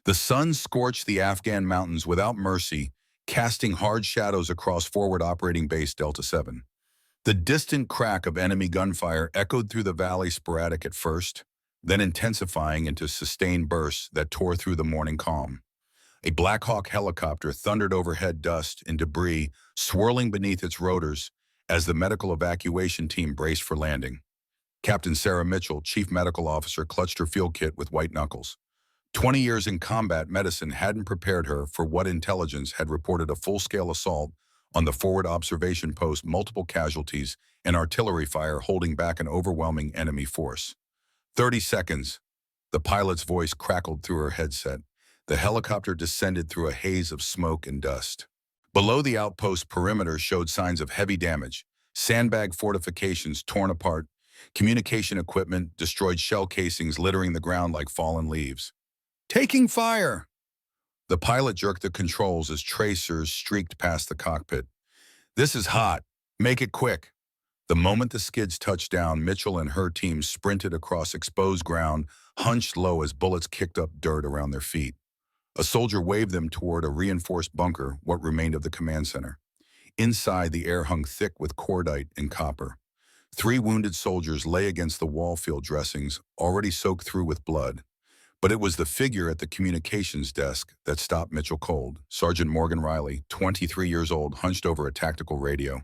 The sun scorched the Afghan mountains without mercy, casting hard shadows across forward operating base Delta 7. The distant crack of enemy gunfire echoed through the valley, sporadic at first, then intensifying into sustained bursts that tore through the morning calm. A Black Hawk helicopter thundered overhead, dust and debris swirling beneath its rotors as the medical evacuation team braced for landing. Captain Sarah Mitchell, chief medical officer, clutched her field kit with white knuckles. 20 years in combat medicine hadn't prepared her for what intelligence had reported: a full-scale assault on the forward observation post, multiple casualties, and artillery fire holding back an overwhelming enemy force. 30 seconds. The pilot's voice crackled through her headset. The helicopter descended through a haze of smoke and dust. Below, the outpost perimeter showed signs of heavy damage. Sandbag fortifications torn apart, communication equipment destroyed, shell casings littering the ground like fallen leaves. Taking fire! The pilot jerked the controls as tracers streaked past the cockpit. This is hot. Make it quick. The moment the skids touched down, Mitchell and her team sprinted across exposed ground, hunched low as bullets kicked up dirt around their feet. A soldier waved them toward a reinforced bunker, what remained of the command center. Inside, the air hung thick with cordite and copper. 3 wounded soldiers lay against the wall field dressings, already soaked through with blood. But it was the figure at the communications desk that stopped Mitchell cold. Sergeant Morgan Riley, 23 years old, hunched over a tactical radio.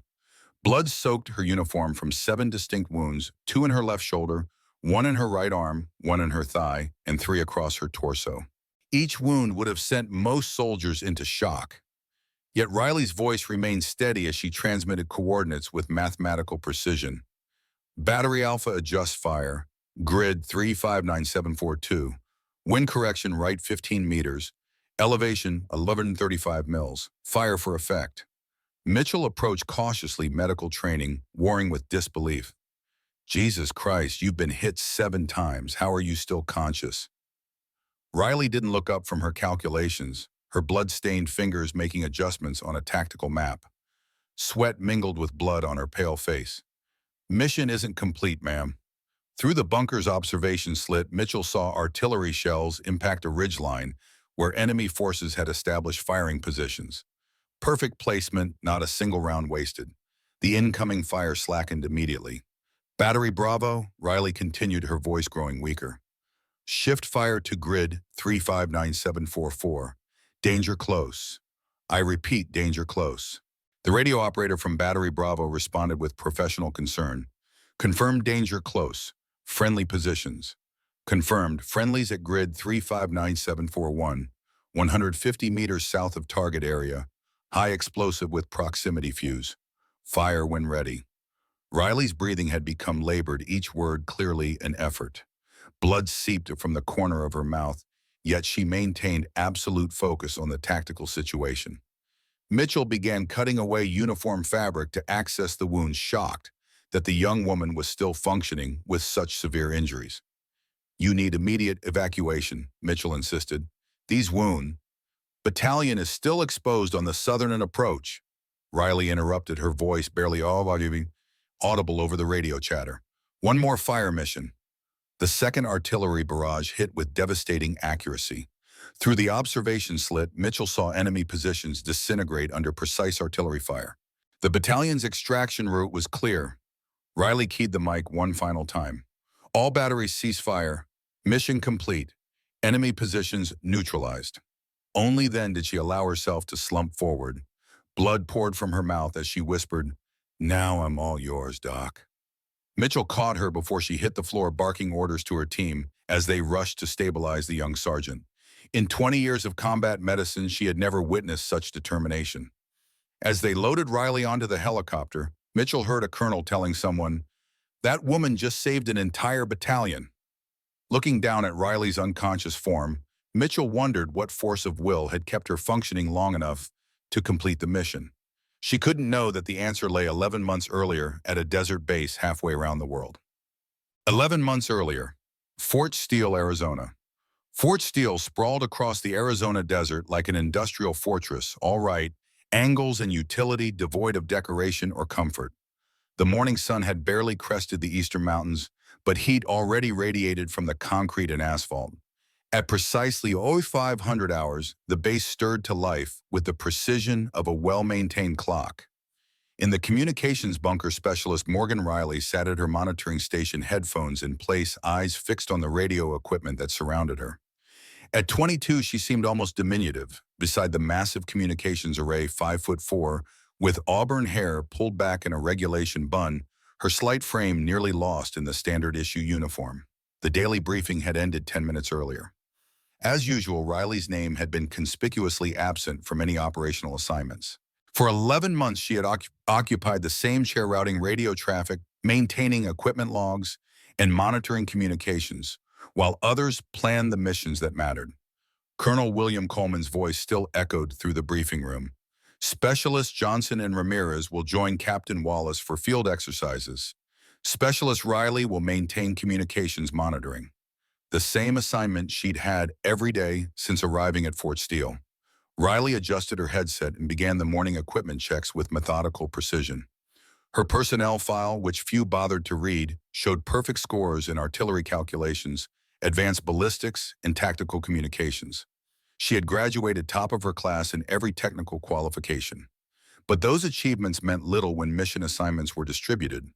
Blood soaked her uniform from 7 distinct wounds, 2 in her left shoulder, 1 in her right arm, 1 in her thigh, and 3 across her torso. Each wound would have sent most soldiers into shock. Yet Riley's voice remained steady as she transmitted coordinates with mathematical precision. Battery Alpha, adjust fire. Grid 359742. Wind correction right 15 meters. Elevation 1135 mils. Fire for effect. Mitchell approached cautiously, medical training, warring with disbelief. Jesus Christ, you've been hit 7 times. How are you still conscious? Riley didn't look up from her calculations, her blood-stained fingers making adjustments on a tactical map. Sweat mingled with blood on her pale face. Mission isn't complete, ma'am. Through the bunker's observation slit, Mitchell saw artillery shells impact a ridgeline where enemy forces had established firing positions. Perfect placement, not a single round wasted. The incoming fire slackened immediately. Battery Bravo, Riley continued, her voice growing weaker. Shift fire to grid 359744. Danger close. I repeat, danger close. The radio operator from Battery Bravo responded with professional concern. Confirmed danger close. Friendly positions. Confirmed, friendlies at grid 359741. 150 meters south of target area. High explosive with proximity fuse. Fire when ready. Riley's breathing had become labored, each word clearly an effort. Blood seeped from the corner of her mouth, yet she maintained absolute focus on the tactical situation. Mitchell began cutting away uniform fabric to access the wound, shocked that the young woman was still functioning with such severe injuries. You need immediate evacuation, Mitchell insisted. These wounds. Battalion is still exposed on the southern approach. Riley interrupted, her voice barely audible over the radio chatter. One more fire mission. The second artillery barrage hit with devastating accuracy. Through the observation slit, Mitchell saw enemy positions disintegrate under precise artillery fire. The battalion's extraction route was clear. Riley keyed the mic one final time. All batteries cease fire. Mission complete. Enemy positions neutralized. Only then did she allow herself to slump forward. Blood poured from her mouth as she whispered, "Now I'm all yours, Doc." Mitchell caught her before she hit the floor, barking orders to her team as they rushed to stabilize the young sergeant. In 20 years of combat medicine, she had never witnessed such determination. As they loaded Riley onto the helicopter, Mitchell heard a colonel telling someone, "That woman just saved an entire battalion." Looking down at Riley's unconscious form, Mitchell wondered what force of will had kept her functioning long enough to complete the mission. She couldn't know that the answer lay 11 months earlier at a desert base halfway around the world. 11 months earlier, Fort Steele, Arizona. Fort Steele sprawled across the Arizona desert like an industrial fortress, all right, angles and utility devoid of decoration or comfort. The morning sun had barely crested the eastern mountains, but heat already radiated from the concrete and asphalt. At precisely 0500 hours, the base stirred to life with the precision of a well-maintained clock. In the communications bunker, specialist Morgan Riley sat at her monitoring station, headphones in place, eyes fixed on the radio equipment that surrounded her. At 22, she seemed almost diminutive beside the massive communications array, 5'4", with auburn hair pulled back in a regulation bun, her slight frame nearly lost in the standard issue uniform. The daily briefing had ended 10 minutes earlier. As usual, Riley's name had been conspicuously absent from any operational assignments. For 11 months, she had occupied the same chair, routing radio traffic, maintaining equipment logs, and monitoring communications, while others planned the missions that mattered. Colonel William Coleman's voice still echoed through the briefing room. Specialists Johnson and Ramirez will join Captain Wallace for field exercises. Specialist Riley will maintain communications monitoring. The same assignment she'd had every day since arriving at Fort Steele. Riley adjusted her headset and began the morning equipment checks with methodical precision. Her personnel file, which few bothered to read, showed perfect scores in artillery calculations, advanced ballistics, and tactical communications. She had graduated top of her class in every technical qualification. But those achievements meant little when mission assignments were distributed.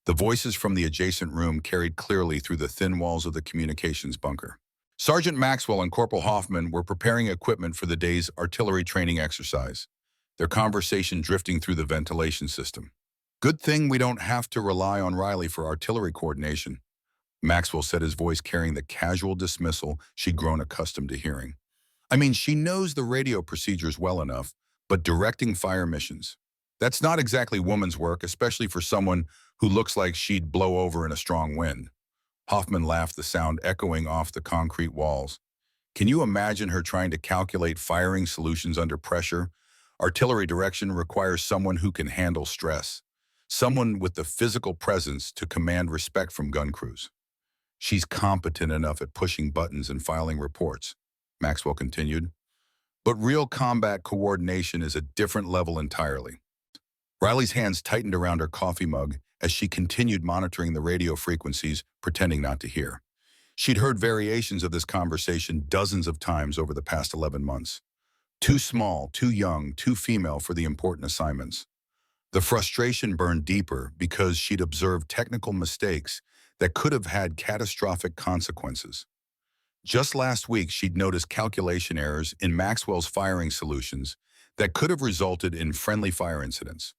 The voices from the adjacent room carried clearly through the thin walls of the communications bunker. Sergeant Maxwell and Corporal Hoffman were preparing equipment for the day's artillery training exercise, their conversation drifting through the ventilation system. "Good thing we don't have to rely on Riley for artillery coordination," Maxwell said, his voice carrying the casual dismissal she'd grown accustomed to hearing. "I mean, she knows the radio procedures well enough, but directing fire missions, that's not exactly woman's work, especially for someone who looks like she'd blow over in a strong wind." Hoffman laughed, the sound echoing off the concrete walls. "Can you imagine her trying to calculate firing solutions under pressure? Artillery direction requires someone who can handle stress, someone with the physical presence to command respect from gun crews." "She's competent enough at pushing buttons and filing reports," Maxwell continued. "But real combat coordination is a different level entirely." Riley's hands tightened around her coffee mug as she continued monitoring the radio frequencies, pretending not to hear. She'd heard variations of this conversation dozens of times over the past 11 months. Too small, too young, too female for the important assignments. The frustration burned deeper because she'd observed technical mistakes that could have had catastrophic consequences. Just last week, she'd noticed calculation errors in Maxwell's firing solutions that could have resulted in friendly fire incidents.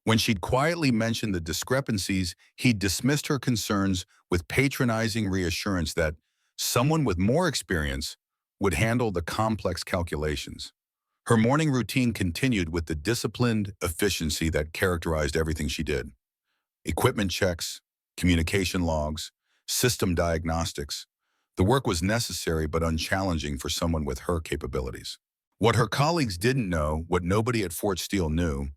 When she'd quietly mentioned the discrepancies, he'd dismissed her concerns with patronizing reassurance that someone with more experience would handle the complex calculations. Her morning routine continued with the disciplined efficiency that characterized everything she did. Equipment checks, communication logs, system diagnostics. The work was necessary but unchallenging for someone with her capabilities. What her colleagues didn't know, what nobody at Fort Steele knew,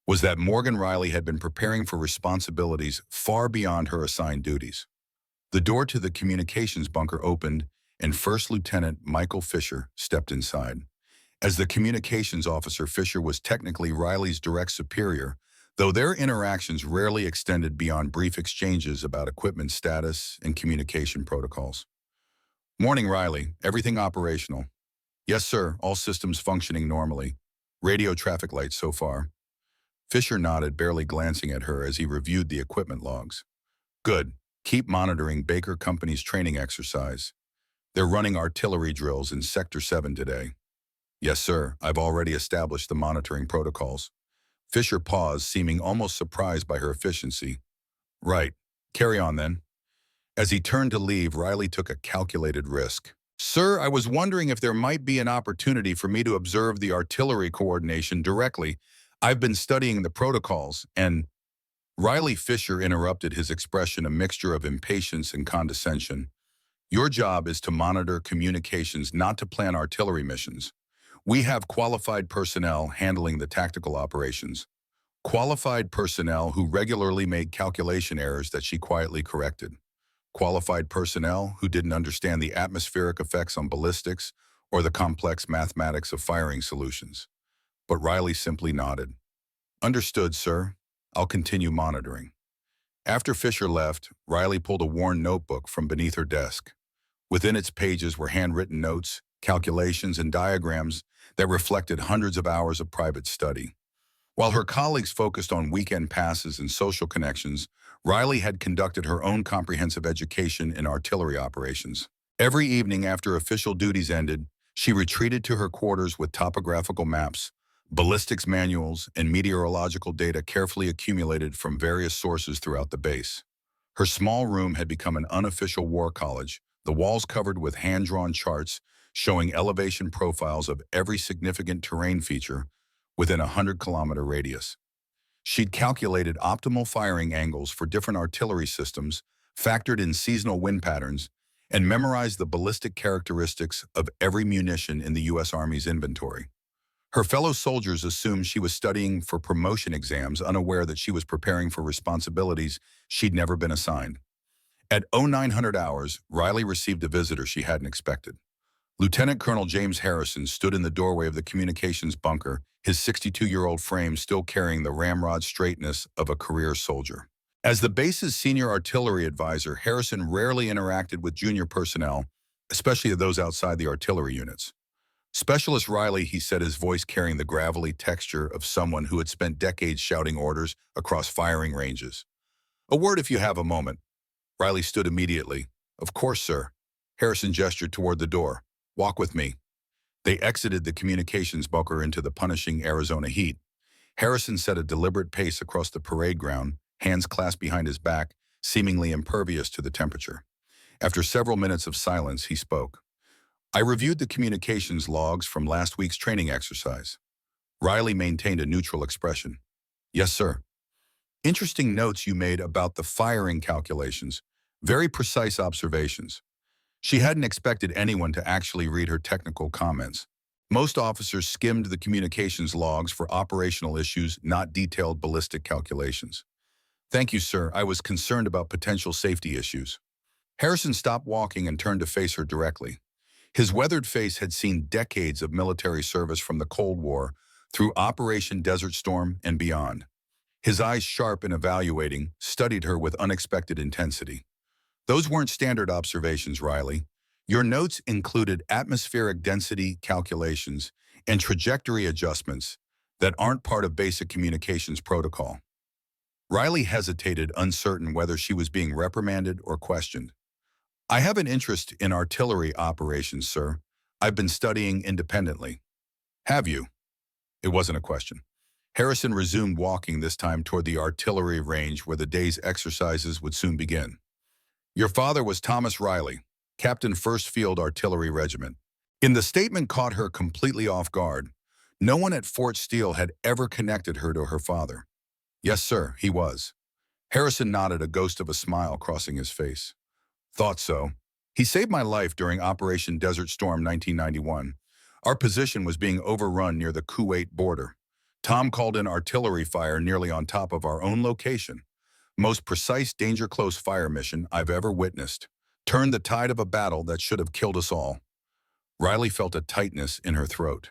was that Morgan Riley had been preparing for responsibilities far beyond her assigned duties. The door to the communications bunker opened, and First Lieutenant Michael Fisher stepped inside. As the communications officer, Fisher was technically Riley's direct superior, though their interactions rarely extended beyond brief exchanges about equipment status and communication protocols. "Morning, Riley. Everything operational?" "Yes, sir. All systems functioning normally. Radio traffic lights so far." Fisher nodded, barely glancing at her as he reviewed the equipment logs. "Good. Keep monitoring Baker Company's training exercise. They're running artillery drills in Sector 7 today." "Yes, sir. I've already established the monitoring protocols." Fisher paused, seeming almost surprised by her efficiency. "Right. Carry on then." As he turned to leave, Riley took a calculated risk. "Sir, I was wondering if there might be an opportunity for me to observe the artillery coordination directly. I've been studying the protocols, and—" Riley Fisher interrupted, his expression a mixture of impatience and condescension. "Your job is to monitor communications, not to plan artillery missions. We have qualified personnel handling the tactical operations. Qualified personnel who regularly made calculation errors that she quietly corrected. Qualified personnel who didn't understand the atmospheric effects on ballistics or the complex mathematics of firing solutions." But Riley simply nodded. "Understood, sir. I'll continue monitoring." After Fisher left, Riley pulled a worn notebook from beneath her desk. Within its pages were handwritten notes, calculations, and diagrams that reflected hundreds of hours of private study. While her colleagues focused on weekend passes and social connections, Riley had conducted her own comprehensive education in artillery operations. Every evening after official duties ended, she retreated to her quarters with topographical maps, ballistics manuals, and meteorological data carefully accumulated from various sources throughout the base. Her small room had become an unofficial war college, the walls covered with hand-drawn charts showing elevation profiles of every significant terrain feature within a 100-kilometer radius. She'd calculated optimal firing angles for different artillery systems, factored in seasonal wind patterns, and memorized the ballistic characteristics of every munition in the U.S. Army's inventory. Her fellow soldiers assumed she was studying for promotion exams, unaware that she was preparing for responsibilities she'd never been assigned. At 0900 hours, Riley received a visitor she hadn't expected. Lieutenant Colonel James Harrison stood in the doorway of the communications bunker, his 62-year-old frame still carrying the ramrod straightness of a career soldier. As the base's senior artillery advisor, Harrison rarely interacted with junior personnel, especially those outside the artillery units. Specialist Riley, he said, his voice carrying the gravelly texture of someone who had spent decades shouting orders across firing ranges. "A word if you have a moment." Riley stood immediately. "Of course, sir." Harrison gestured toward the door. "Walk with me." They exited the communications bunker into the punishing Arizona heat. Harrison set a deliberate pace across the parade ground, hands clasped behind his back, seemingly impervious to the temperature. After several minutes of silence, he spoke. "I reviewed the communications logs from last week's training exercise." Riley maintained a neutral expression. "Yes, sir." "Interesting notes you made about the firing calculations. Very precise observations." She hadn't expected anyone to actually read her technical comments. Most officers skimmed the communications logs for operational issues, not detailed ballistic calculations. "Thank you, sir. I was concerned about potential safety issues." Harrison stopped walking and turned to face her directly. His weathered face had seen decades of military service from the Cold War through Operation Desert Storm and beyond. His eyes, sharp and evaluating, studied her with unexpected intensity. "Those weren't standard observations, Riley. Your notes included atmospheric density calculations and trajectory adjustments that aren't part of basic communications protocol." Riley hesitated, uncertain whether she was being reprimanded or questioned. "I have an interest in artillery operations, sir. I've been studying independently." "Have you?" It wasn't a question. Harrison resumed walking, this time toward the artillery range where the day's exercises would soon begin. "Your father was Thomas Riley, Captain 1st Field Artillery Regiment." In the statement caught her completely off guard. No one at Fort Steele had ever connected her to her father. "Yes, sir, he was." Harrison nodded, a ghost of a smile crossing his face. "Thought so. He saved my life during Operation Desert Storm 1991. Our position was being overrun near the Kuwait border. Tom called in artillery fire nearly on top of our own location. Most precise danger-close fire mission I've ever witnessed. Turned the tide of a battle that should have killed us all." Riley felt a tightness in her throat.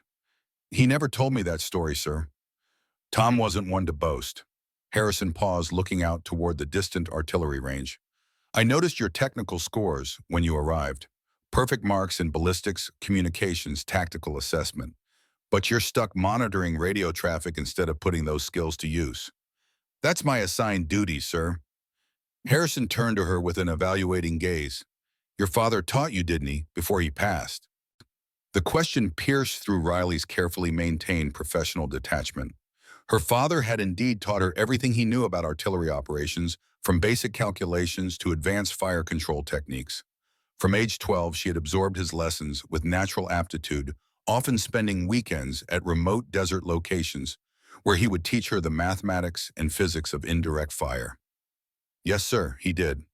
"He never told me that story, sir." "Tom wasn't one to boast." Harrison paused, looking out toward the distant artillery range. "I noticed your technical scores when you arrived. Perfect marks in ballistics, communications, tactical assessment. But you're stuck monitoring radio traffic instead of putting those skills to use." "That's my assigned duty, sir." Harrison turned to her with an evaluating gaze. "Your father taught you, didn't he, before he passed?" The question pierced through Riley's carefully maintained professional detachment. Her father had indeed taught her everything he knew about artillery operations, from basic calculations to advanced fire control techniques. From age 12, she had absorbed his lessons with natural aptitude, often spending weekends at remote desert locations where he would teach her the mathematics and physics of indirect fire. "Yes, sir, he did."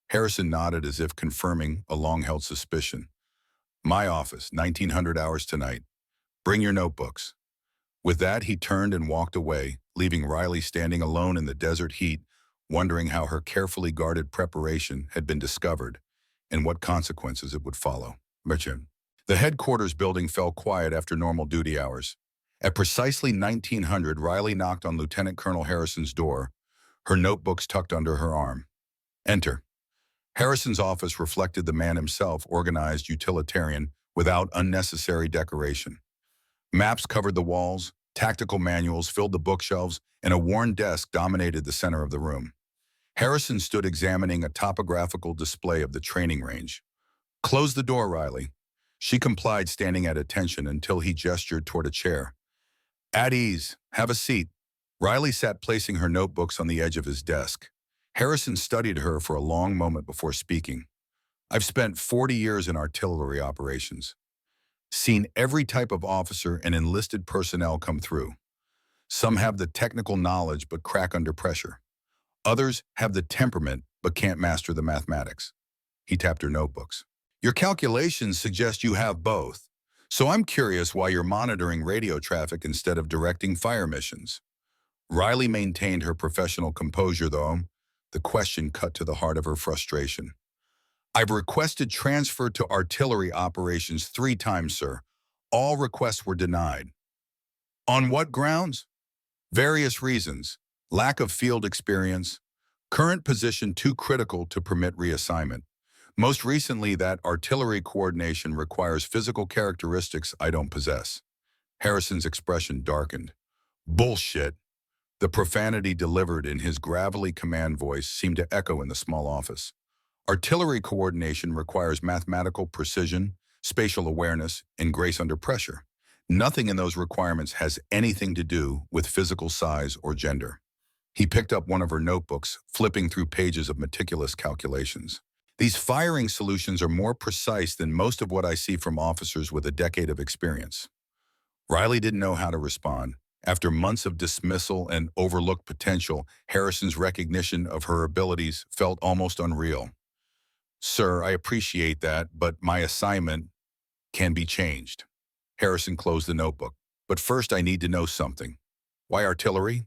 Harrison nodded as if confirming a long-held suspicion. "My office, 1900 hours tonight. Bring your notebooks." With that, he turned and walked away, leaving Riley standing alone in the desert heat, wondering how her carefully guarded preparation had been discovered and what consequences it would follow. The headquarters building fell quiet after normal duty hours. At precisely 1900, Riley knocked on Lieutenant Colonel Harrison's door, her notebooks tucked under her arm. "Enter." Harrison's office reflected the man himself, organized, utilitarian, without unnecessary decoration. Maps covered the walls, tactical manuals filled the bookshelves, and a worn desk dominated the center of the room. Harrison stood examining a topographical display of the training range. "Close the door, Riley." She complied, standing at attention until he gestured toward a chair. "At ease. Have a seat." Riley sat, placing her notebooks on the edge of his desk. Harrison studied her for a long moment before speaking. "I've spent 40 years in artillery operations. Seen every type of officer and enlisted personnel come through. Some have the technical knowledge but crack under pressure. Others have the temperament but can't master the mathematics." He tapped her notebooks. "Your calculations suggest you have both. So I'm curious why you're monitoring radio traffic instead of directing fire missions." Riley maintained her professional composure, though. The question cut to the heart of her frustration. "I've requested transfer to artillery operations 3 times, sir. All requests were denied." "On what grounds?" "Various reasons. Lack of field experience. Current position too critical to permit reassignment. Most recently, that artillery coordination requires physical characteristics I don't possess." Harrison's expression darkened. "Bullshit." The profanity delivered in his gravelly command voice seemed to echo in the small office. "Artillery coordination requires mathematical precision, spatial awareness, and grace under pressure. Nothing in those requirements has anything to do with physical size or gender." He picked up one of her notebooks, flipping through pages of meticulous calculations. "These firing solutions are more precise than most of what I see from officers with a decade of experience." Riley didn't know how to respond. After months of dismissal and overlooked potential, Harrison's recognition of her abilities felt almost unreal. "Sir, I appreciate that, but my assignment can be changed." Harrison closed the notebook. "But first I need to know something. Why artillery?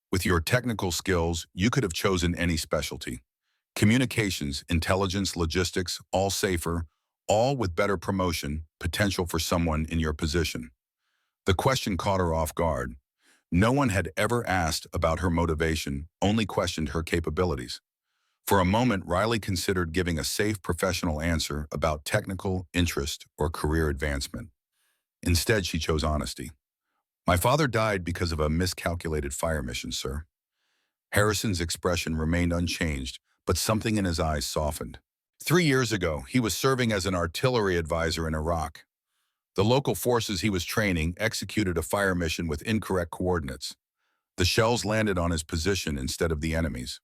With your technical skills, you could have chosen any specialty. Communications, intelligence, logistics, all safer, all with better promotion, potential for someone in your position." The question caught her off guard. No one had ever asked about her motivation, only questioned her capabilities. For a moment, Riley considered giving a safe professional answer about technical interest or career advancement. Instead, she chose honesty. "My father died because of a miscalculated fire mission, sir." Harrison's expression remained unchanged, but something in his eyes softened. 3 years ago, he was serving as an artillery advisor in Iraq. The local forces he was training executed a fire mission with incorrect coordinates. The shells landed on his position instead of the enemy's.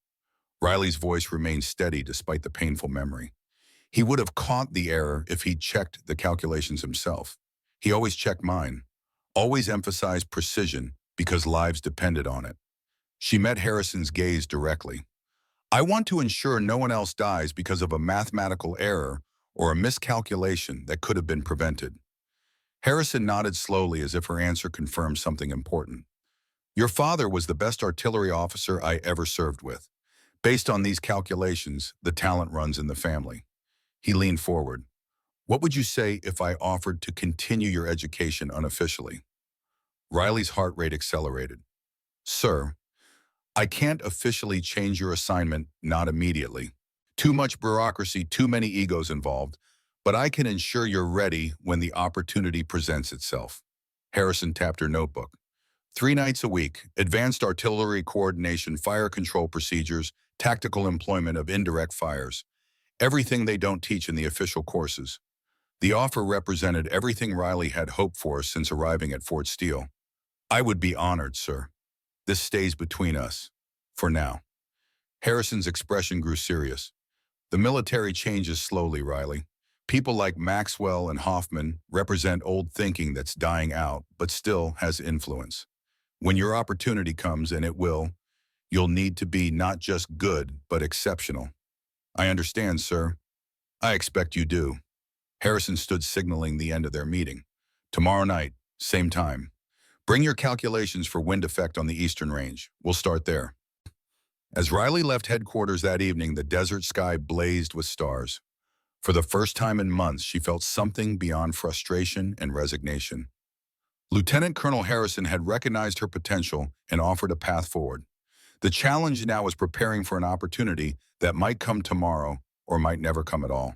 Riley's voice remained steady despite the painful memory. "He would have caught the error if he'd checked the calculations himself. He always checked mine. Always emphasized precision because lives depended on it." She met Harrison's gaze directly. "I want to ensure no one else dies because of a mathematical error or a miscalculation that could have been prevented." Harrison nodded slowly as if her answer confirmed something important. "Your father was the best artillery officer I ever served with. Based on these calculations, the talent runs in the family." He leaned forward. "What would you say if I offered to continue your education unofficially?" Riley's heart rate accelerated. "Sir, I can't officially change your assignment, not immediately. Too much bureaucracy, too many egos involved, but I can ensure you're ready when the opportunity presents itself." Harrison tapped her notebook. 3 nights a week, advanced artillery coordination, fire control procedures, tactical employment of indirect fires. Everything they don't teach in the official courses. The offer represented everything Riley had hoped for since arriving at Fort Steele. "I would be honored, sir. This stays between us. For now." Harrison's expression grew serious. "The military changes slowly, Riley. People like Maxwell and Hoffman represent old thinking that's dying out, but still has influence. When your opportunity comes, and it will, you'll need to be not just good, but exceptional." "I understand, sir." "I expect you do." Harrison stood signaling the end of their meeting. "Tomorrow night, same time. Bring your calculations for wind effect on the eastern range. We'll start there." As Riley left headquarters that evening, the desert sky blazed with stars. For the first time in months, she felt something beyond frustration and resignation. Lieutenant Colonel Harrison had recognized her potential and offered a path forward. The challenge now was preparing for an opportunity that might come tomorrow or might never come at all.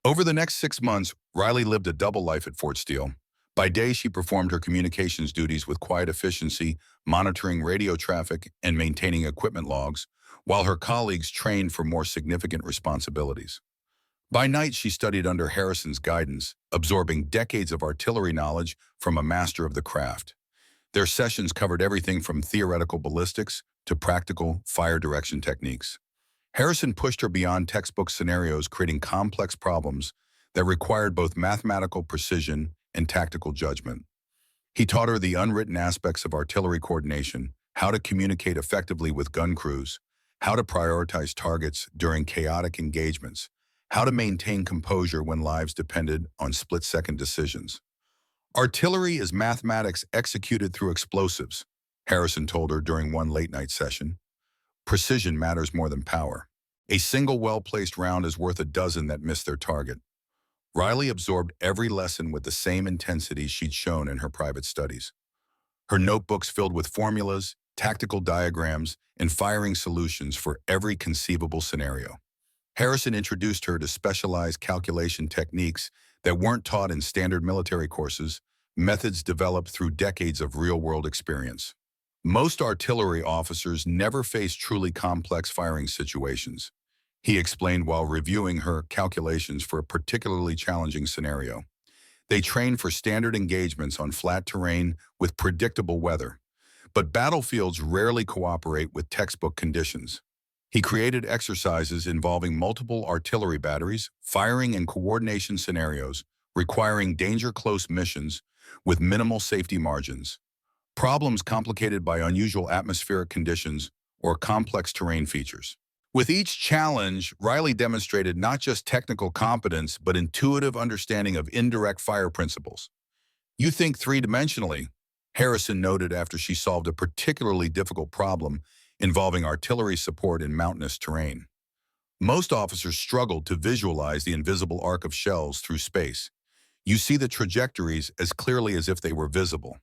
Over the next 6 months, Riley lived a double life at Fort Steele. By day, she performed her communications duties with quiet efficiency, monitoring radio traffic and maintaining equipment logs, while her colleagues trained for more significant responsibilities. By night, she studied under Harrison's guidance, absorbing decades of artillery knowledge from a master of the craft. Their sessions covered everything from theoretical ballistics to practical fire direction techniques. Harrison pushed her beyond textbook scenarios, creating complex problems that required both mathematical precision and tactical judgment. He taught her the unwritten aspects of artillery coordination, how to communicate effectively with gun crews, how to prioritize targets during chaotic engagements, how to maintain composure when lives depended on split-second decisions. Artillery is mathematics executed through explosives, Harrison told her during one late-night session. Precision matters more than power. A single well-placed round is worth a dozen that miss their target. Riley absorbed every lesson with the same intensity she'd shown in her private studies. Her notebooks filled with formulas, tactical diagrams, and firing solutions for every conceivable scenario. Harrison introduced her to specialized calculation techniques that weren't taught in standard military courses, methods developed through decades of real-world experience. Most artillery officers never face truly complex firing situations, he explained while reviewing her calculations for a particularly challenging scenario. They train for standard engagements on flat terrain with predictable weather, but battlefields rarely cooperate with textbook conditions. He created exercises involving multiple artillery batteries, firing and coordination scenarios, requiring danger-close missions with minimal safety margins. Problems complicated by unusual atmospheric conditions or complex terrain features. With each challenge, Riley demonstrated not just technical competence, but intuitive understanding of indirect fire principles. You think three-dimensionally, Harrison noted after she solved a particularly difficult problem involving artillery support in mountainous terrain. Most officers struggled to visualize the invisible arc of shells through space. You see the trajectories as clearly as if they were visible.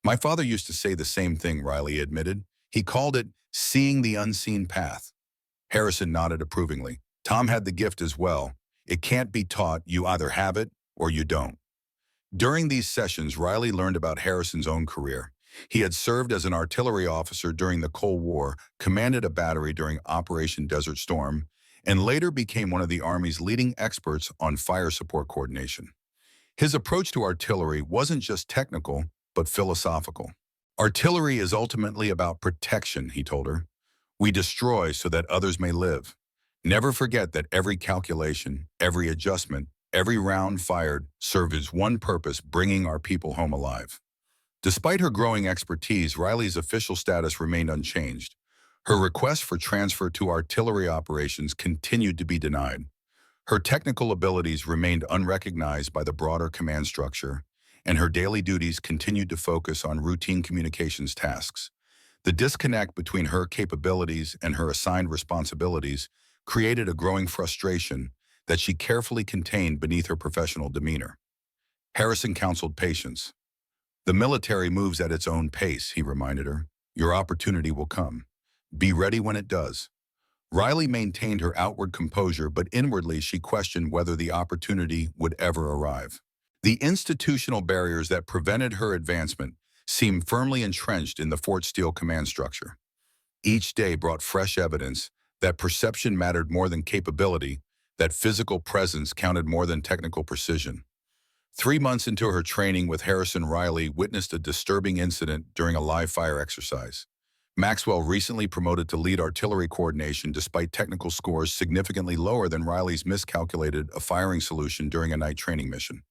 My father used to say the same thing, Riley admitted. He called it seeing the unseen path. Harrison nodded approvingly. Tom had the gift as well. It can't be taught. You either have it or you don't. During these sessions, Riley learned about Harrison's own career. He had served as an artillery officer during the Cold War, commanded a battery during Operation Desert Storm, and later became one of the Army's leading experts on fire support coordination. His approach to artillery wasn't just technical, but philosophical. Artillery is ultimately about protection, he told her. We destroy so that others may live. Never forget that every calculation, every adjustment, every round fired serves one purpose: bringing our people home alive. Despite her growing expertise, Riley's official status remained unchanged. Her request for transfer to artillery operations continued to be denied. Her technical abilities remained unrecognized by the broader command structure, and her daily duties continued to focus on routine communications tasks. The disconnect between her capabilities and her assigned responsibilities created a growing frustration that she carefully contained beneath her professional demeanor. Harrison counseled patience. The military moves at its own pace, he reminded her. Your opportunity will come. Be ready when it does. Riley maintained her outward composure, but inwardly she questioned whether the opportunity would ever arrive. The institutional barriers that prevented her advancement seemed firmly entrenched in the Fort Steele command structure. Each day brought fresh evidence that perception mattered more than capability, that physical presence counted more than technical precision. 3 months into her training with Harrison, Riley witnessed a disturbing incident during a live fire exercise. Maxwell, recently promoted to lead artillery coordination despite technical scores significantly lower than Riley's, miscalculated a firing solution during a night training mission.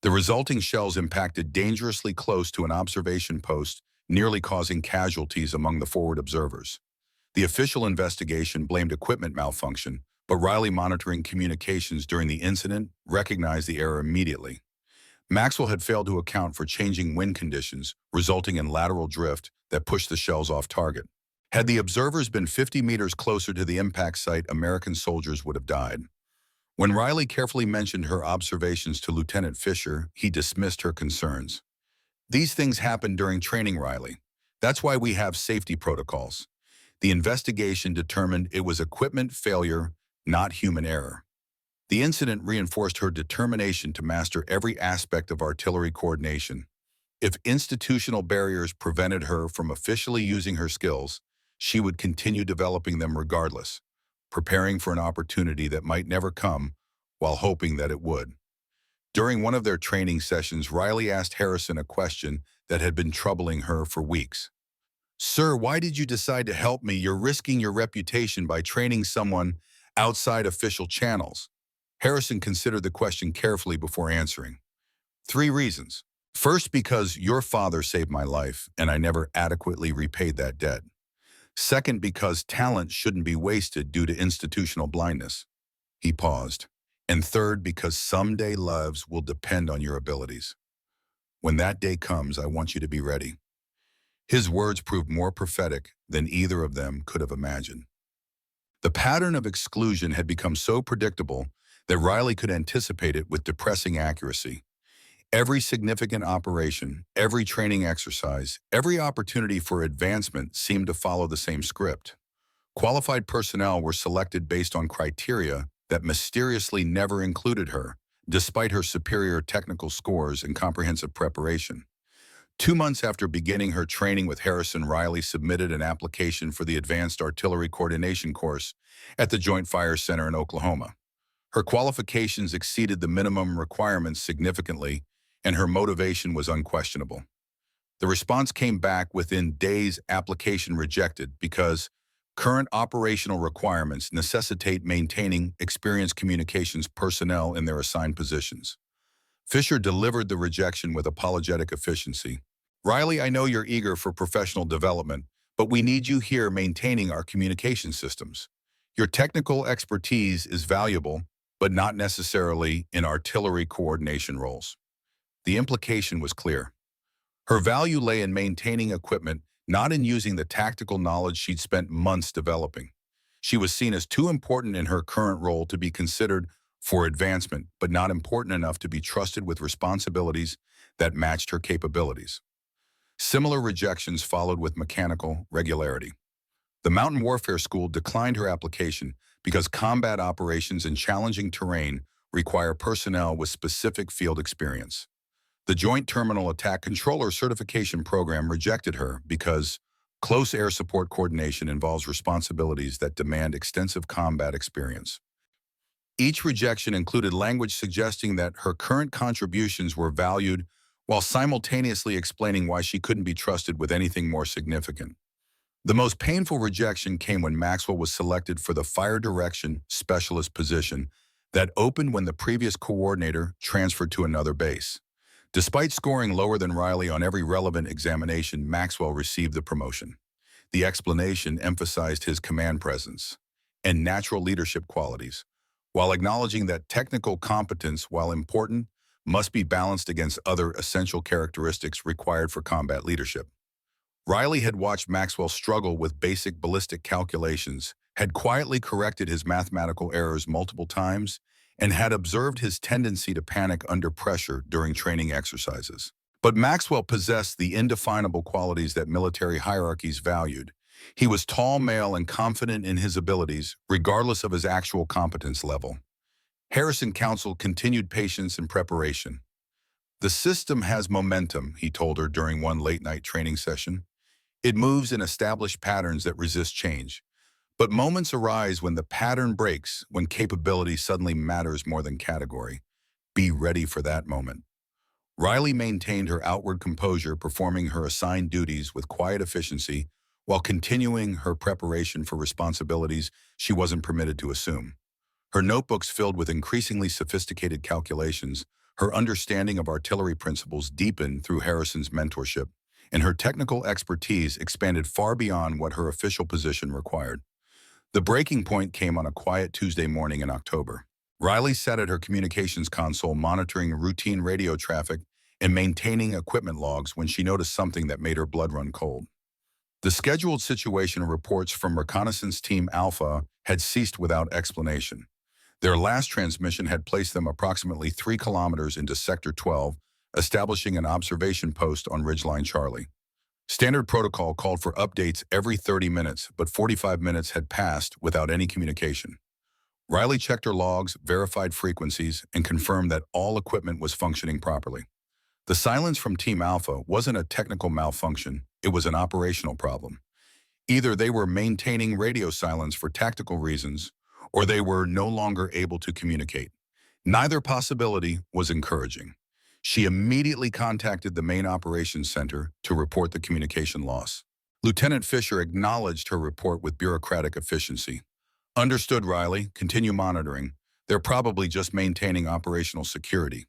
The resulting shells impacted dangerously close to an observation post, nearly causing casualties among the forward observers. The official investigation blamed equipment malfunction, but Riley, monitoring communications during the incident, recognized the error immediately. Maxwell had failed to account for changing wind conditions, resulting in lateral drift that pushed the shells off target. Had the observers been 50 meters closer to the impact site, American soldiers would have died. When Riley carefully mentioned her observations to Lieutenant Fisher, he dismissed her concerns. These things happen during training, Riley. That's why we have safety protocols. The investigation determined it was equipment failure, not human error. The incident reinforced her determination to master every aspect of artillery coordination. If institutional barriers prevented her from officially using her skills, she would continue developing them regardless, preparing for an opportunity that might never come while hoping that it would. During one of their training sessions, Riley asked Harrison a question that had been troubling her for weeks. "Sir, why did you decide to help me? You're risking your reputation by training someone outside official channels." Harrison considered the question carefully before answering. "Three reasons. First, because your father saved my life, and I never adequately repaid that debt. Second, because talent shouldn't be wasted due to institutional blindness." He paused. "And third, because someday lives will depend on your abilities. When that day comes, I want you to be ready." His words proved more prophetic than either of them could have imagined. The pattern of exclusion had become so predictable that Riley could anticipate it with depressing accuracy. Every significant operation, every training exercise, every opportunity for advancement seemed to follow the same script. Qualified personnel were selected based on criteria that mysteriously never included her, despite her superior technical scores and comprehensive preparation. 2 months after beginning her training with Harrison, Riley submitted an application for the Advanced Artillery Coordination course at the Joint Fire Center in Oklahoma. Her qualifications exceeded the minimum requirements significantly, and her motivation was unquestionable. The response came back within days. Application rejected because current operational requirements necessitate maintaining experienced communications personnel in their assigned positions. Fisher delivered the rejection with apologetic efficiency. "Riley, I know you're eager for professional development, but we need you here maintaining our communication systems. Your technical expertise is valuable, but not necessarily in artillery coordination roles." The implication was clear. Her value lay in maintaining equipment, not in using the tactical knowledge she'd spent months developing. She was seen as too important in her current role to be considered for advancement, but not important enough to be trusted with responsibilities that matched her capabilities. Similar rejections followed with mechanical regularity. The Mountain Warfare School declined her application because combat operations in challenging terrain require personnel with specific field experience. The Joint Terminal Attack Controller Certification Program rejected her because close air support coordination involves responsibilities that demand extensive combat experience. Each rejection included language suggesting that her current contributions were valued while simultaneously explaining why she couldn't be trusted with anything more significant. The most painful rejection came when Maxwell was selected for the Fire Direction Specialist position that opened when the previous coordinator transferred to another base. Despite scoring lower than Riley on every relevant examination, Maxwell received the promotion. The explanation emphasized his command presence and natural leadership qualities, while acknowledging that technical competence, while important, must be balanced against other essential characteristics required for combat leadership. Riley had watched Maxwell struggle with basic ballistic calculations, had quietly corrected his mathematical errors multiple times, and had observed his tendency to panic under pressure during training exercises. But Maxwell possessed the indefinable qualities that military hierarchies valued. He was tall, male, and confident in his abilities, regardless of his actual competence level. Harrison counseled continued patience and preparation. "The system has momentum," he told her during one late-night training session. "It moves in established patterns that resist change. But moments arise when the pattern breaks, when capability suddenly matters more than category. Be ready for that moment." Riley maintained her outward composure, performing her assigned duties with quiet efficiency while continuing her preparation for responsibilities she wasn't permitted to assume. Her notebooks filled with increasingly sophisticated calculations, her understanding of artillery principles deepened through Harrison's mentorship, and her technical expertise expanded far beyond what her official position required. The breaking point came on a quiet Tuesday morning in October. Riley sat at her communications console monitoring routine radio traffic and maintaining equipment logs when she noticed something that made her blood run cold. The scheduled situational reports from Reconnaissance Team Alpha had ceased without explanation. Their last transmission had placed them approximately 3 kilometers into Sector 12, establishing an observation post on Ridgeline Charlie. Standard protocol called for updates every 30 minutes, but 45 minutes had passed without any communication. Riley checked her logs, verified frequencies, and confirmed that all equipment was functioning properly. The silence from Team Alpha wasn't a technical malfunction, it was an operational problem. Either they were maintaining radio silence for tactical reasons, or they were no longer able to communicate. Neither possibility was encouraging. She immediately contacted the main operations center to report the communication loss. Lieutenant Fisher acknowledged her report with bureaucratic efficiency. Understood, Riley. Continue monitoring. They're probably just maintaining operational security.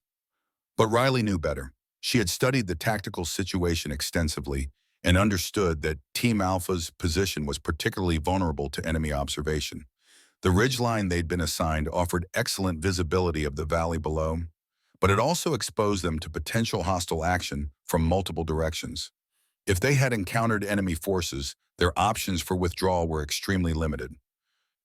But Riley knew better. She had studied the tactical situation extensively and understood that Team Alpha's position was particularly vulnerable to enemy observation. The ridgeline they'd been assigned offered excellent visibility of the valley below, but it also exposed them to potential hostile action from multiple directions. If they had encountered enemy forces, their options for withdrawal were extremely limited.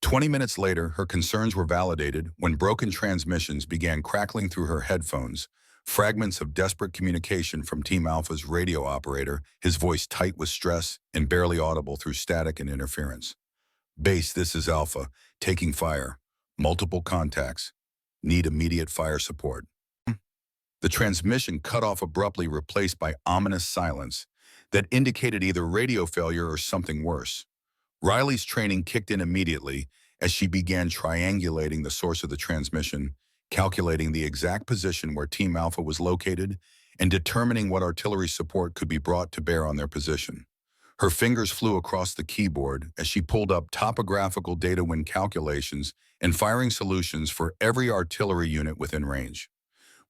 20 minutes later, her concerns were validated when broken transmissions began crackling through her headphones, fragments of desperate communication from Team Alpha's radio operator, his voice tight with stress and barely audible through static and interference. Base, this is Alpha, taking fire. Multiple contacts. Need immediate fire support. The transmission cut off abruptly, replaced by ominous silence that indicated either radio failure or something worse. Riley's training kicked in immediately as she began triangulating the source of the transmission, calculating the exact position where Team Alpha was located, and determining what artillery support could be brought to bear on their position. Her fingers flew across the keyboard as she pulled up topographical data wind calculations and firing solutions for every artillery unit within range.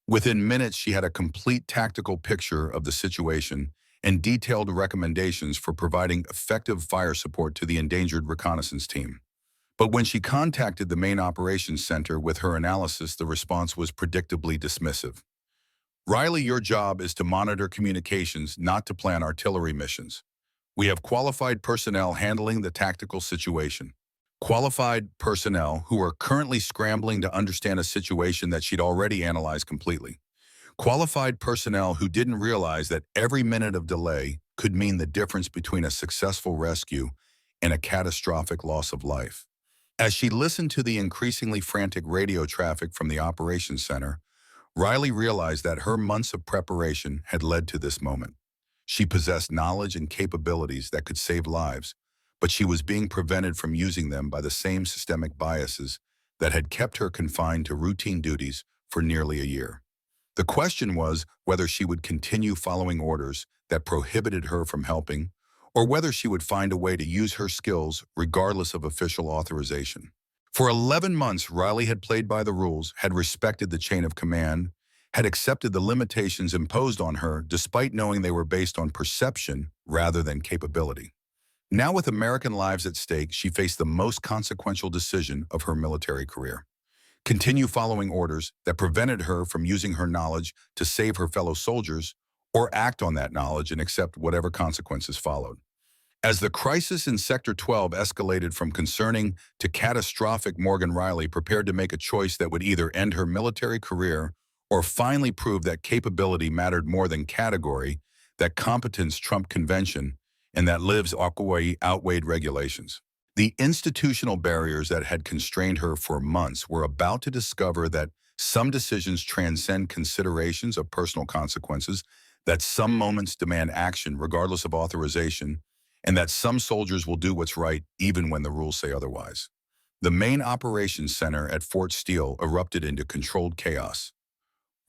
Within minutes, she had a complete tactical picture of the situation and detailed recommendations for providing effective fire support to the endangered reconnaissance team. But when she contacted the main operations center with her analysis, the response was predictably dismissive. Riley, your job is to monitor communications, not to plan artillery missions. We have qualified personnel handling the tactical situation. Qualified personnel who are currently scrambling to understand a situation that she'd already analyzed completely. Qualified personnel who didn't realize that every minute of delay could mean the difference between a successful rescue and a catastrophic loss of life. As she listened to the increasingly frantic radio traffic from the operations center, Riley realized that her months of preparation had led to this moment. She possessed knowledge and capabilities that could save lives, but she was being prevented from using them by the same systemic biases that had kept her confined to routine duties for nearly a year. The question was whether she would continue following orders that prohibited her from helping, or whether she would find a way to use her skills regardless of official authorization. For 11 months, Riley had played by the rules, had respected the chain of command, had accepted the limitations imposed on her despite knowing they were based on perception rather than capability. Now, with American lives at stake, she faced the most consequential decision of her military career. Continue following orders that prevented her from using her knowledge to save her fellow soldiers, or act on that knowledge and accept whatever consequences followed. As the crisis in Sector 12 escalated from concerning to catastrophic, Morgan Riley prepared to make a choice that would either end her military career or finally prove that capability mattered more than category, that competence trumped convention, and that lives outweighed regulations. The institutional barriers that had constrained her for months were about to discover that some decisions transcend considerations of personal consequences, that some moments demand action regardless of authorization, and that some soldiers will do what's right even when the rules say otherwise. The main operations center at Fort Steele erupted into controlled chaos.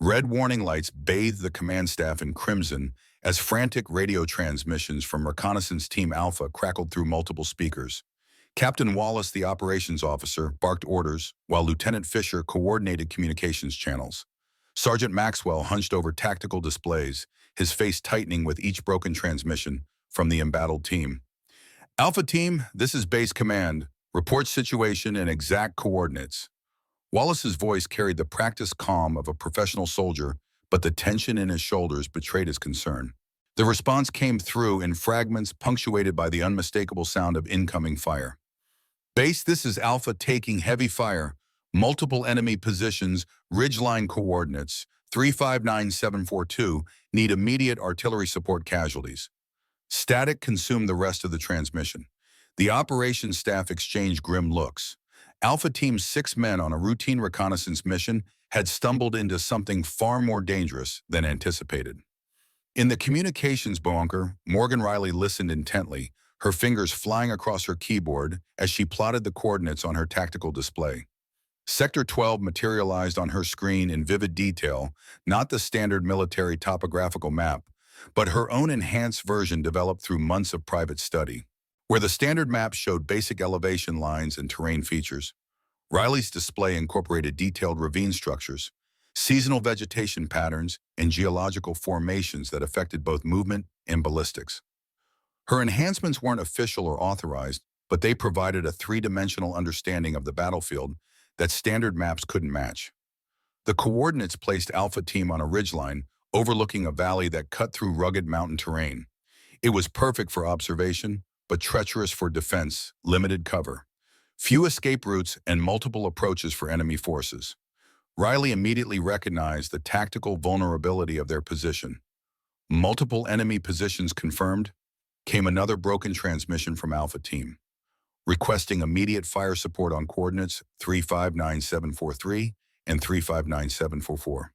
Red warning lights bathed the command staff in crimson as frantic radio transmissions from Reconnaissance Team Alpha crackled through multiple speakers. Captain Wallace, the operations officer, barked orders, while Lieutenant Fisher coordinated communications channels. Sergeant Maxwell hunched over tactical displays, his face tightening with each broken transmission from the embattled team. Alpha Team, this is base command. Report situation and exact coordinates. Wallace's voice carried the practiced calm of a professional soldier, but the tension in his shoulders betrayed his concern. The response came through in fragments punctuated by the unmistakable sound of incoming fire. Base, this is Alpha taking heavy fire. Multiple enemy positions, ridgeline coordinates, 359742, need immediate artillery support casualties. Static consumed the rest of the transmission. The operations staff exchanged grim looks. Alpha Team's 6 men on a routine reconnaissance mission had stumbled into something far more dangerous than anticipated. In the communications bunker, Morgan Riley listened intently, her fingers flying across her keyboard as she plotted the coordinates on her tactical display. Sector 12 materialized on her screen in vivid detail, not the standard military topographical map, but her own enhanced version developed through months of private study. Where the standard map showed basic elevation lines and terrain features, Riley's display incorporated detailed ravine structures, seasonal vegetation patterns, and geological formations that affected both movement and ballistics. Her enhancements weren't official or authorized, but they provided a three-dimensional understanding of the battlefield that standard maps couldn't match. The coordinates placed Alpha Team on a ridgeline overlooking a valley that cut through rugged mountain terrain. It was perfect for observation, but treacherous for defense, limited cover. Few escape routes and multiple approaches for enemy forces. Riley immediately recognized the tactical vulnerability of their position. Multiple enemy positions confirmed, came another broken transmission from Alpha Team, requesting immediate fire support on coordinates 359743 and 359744.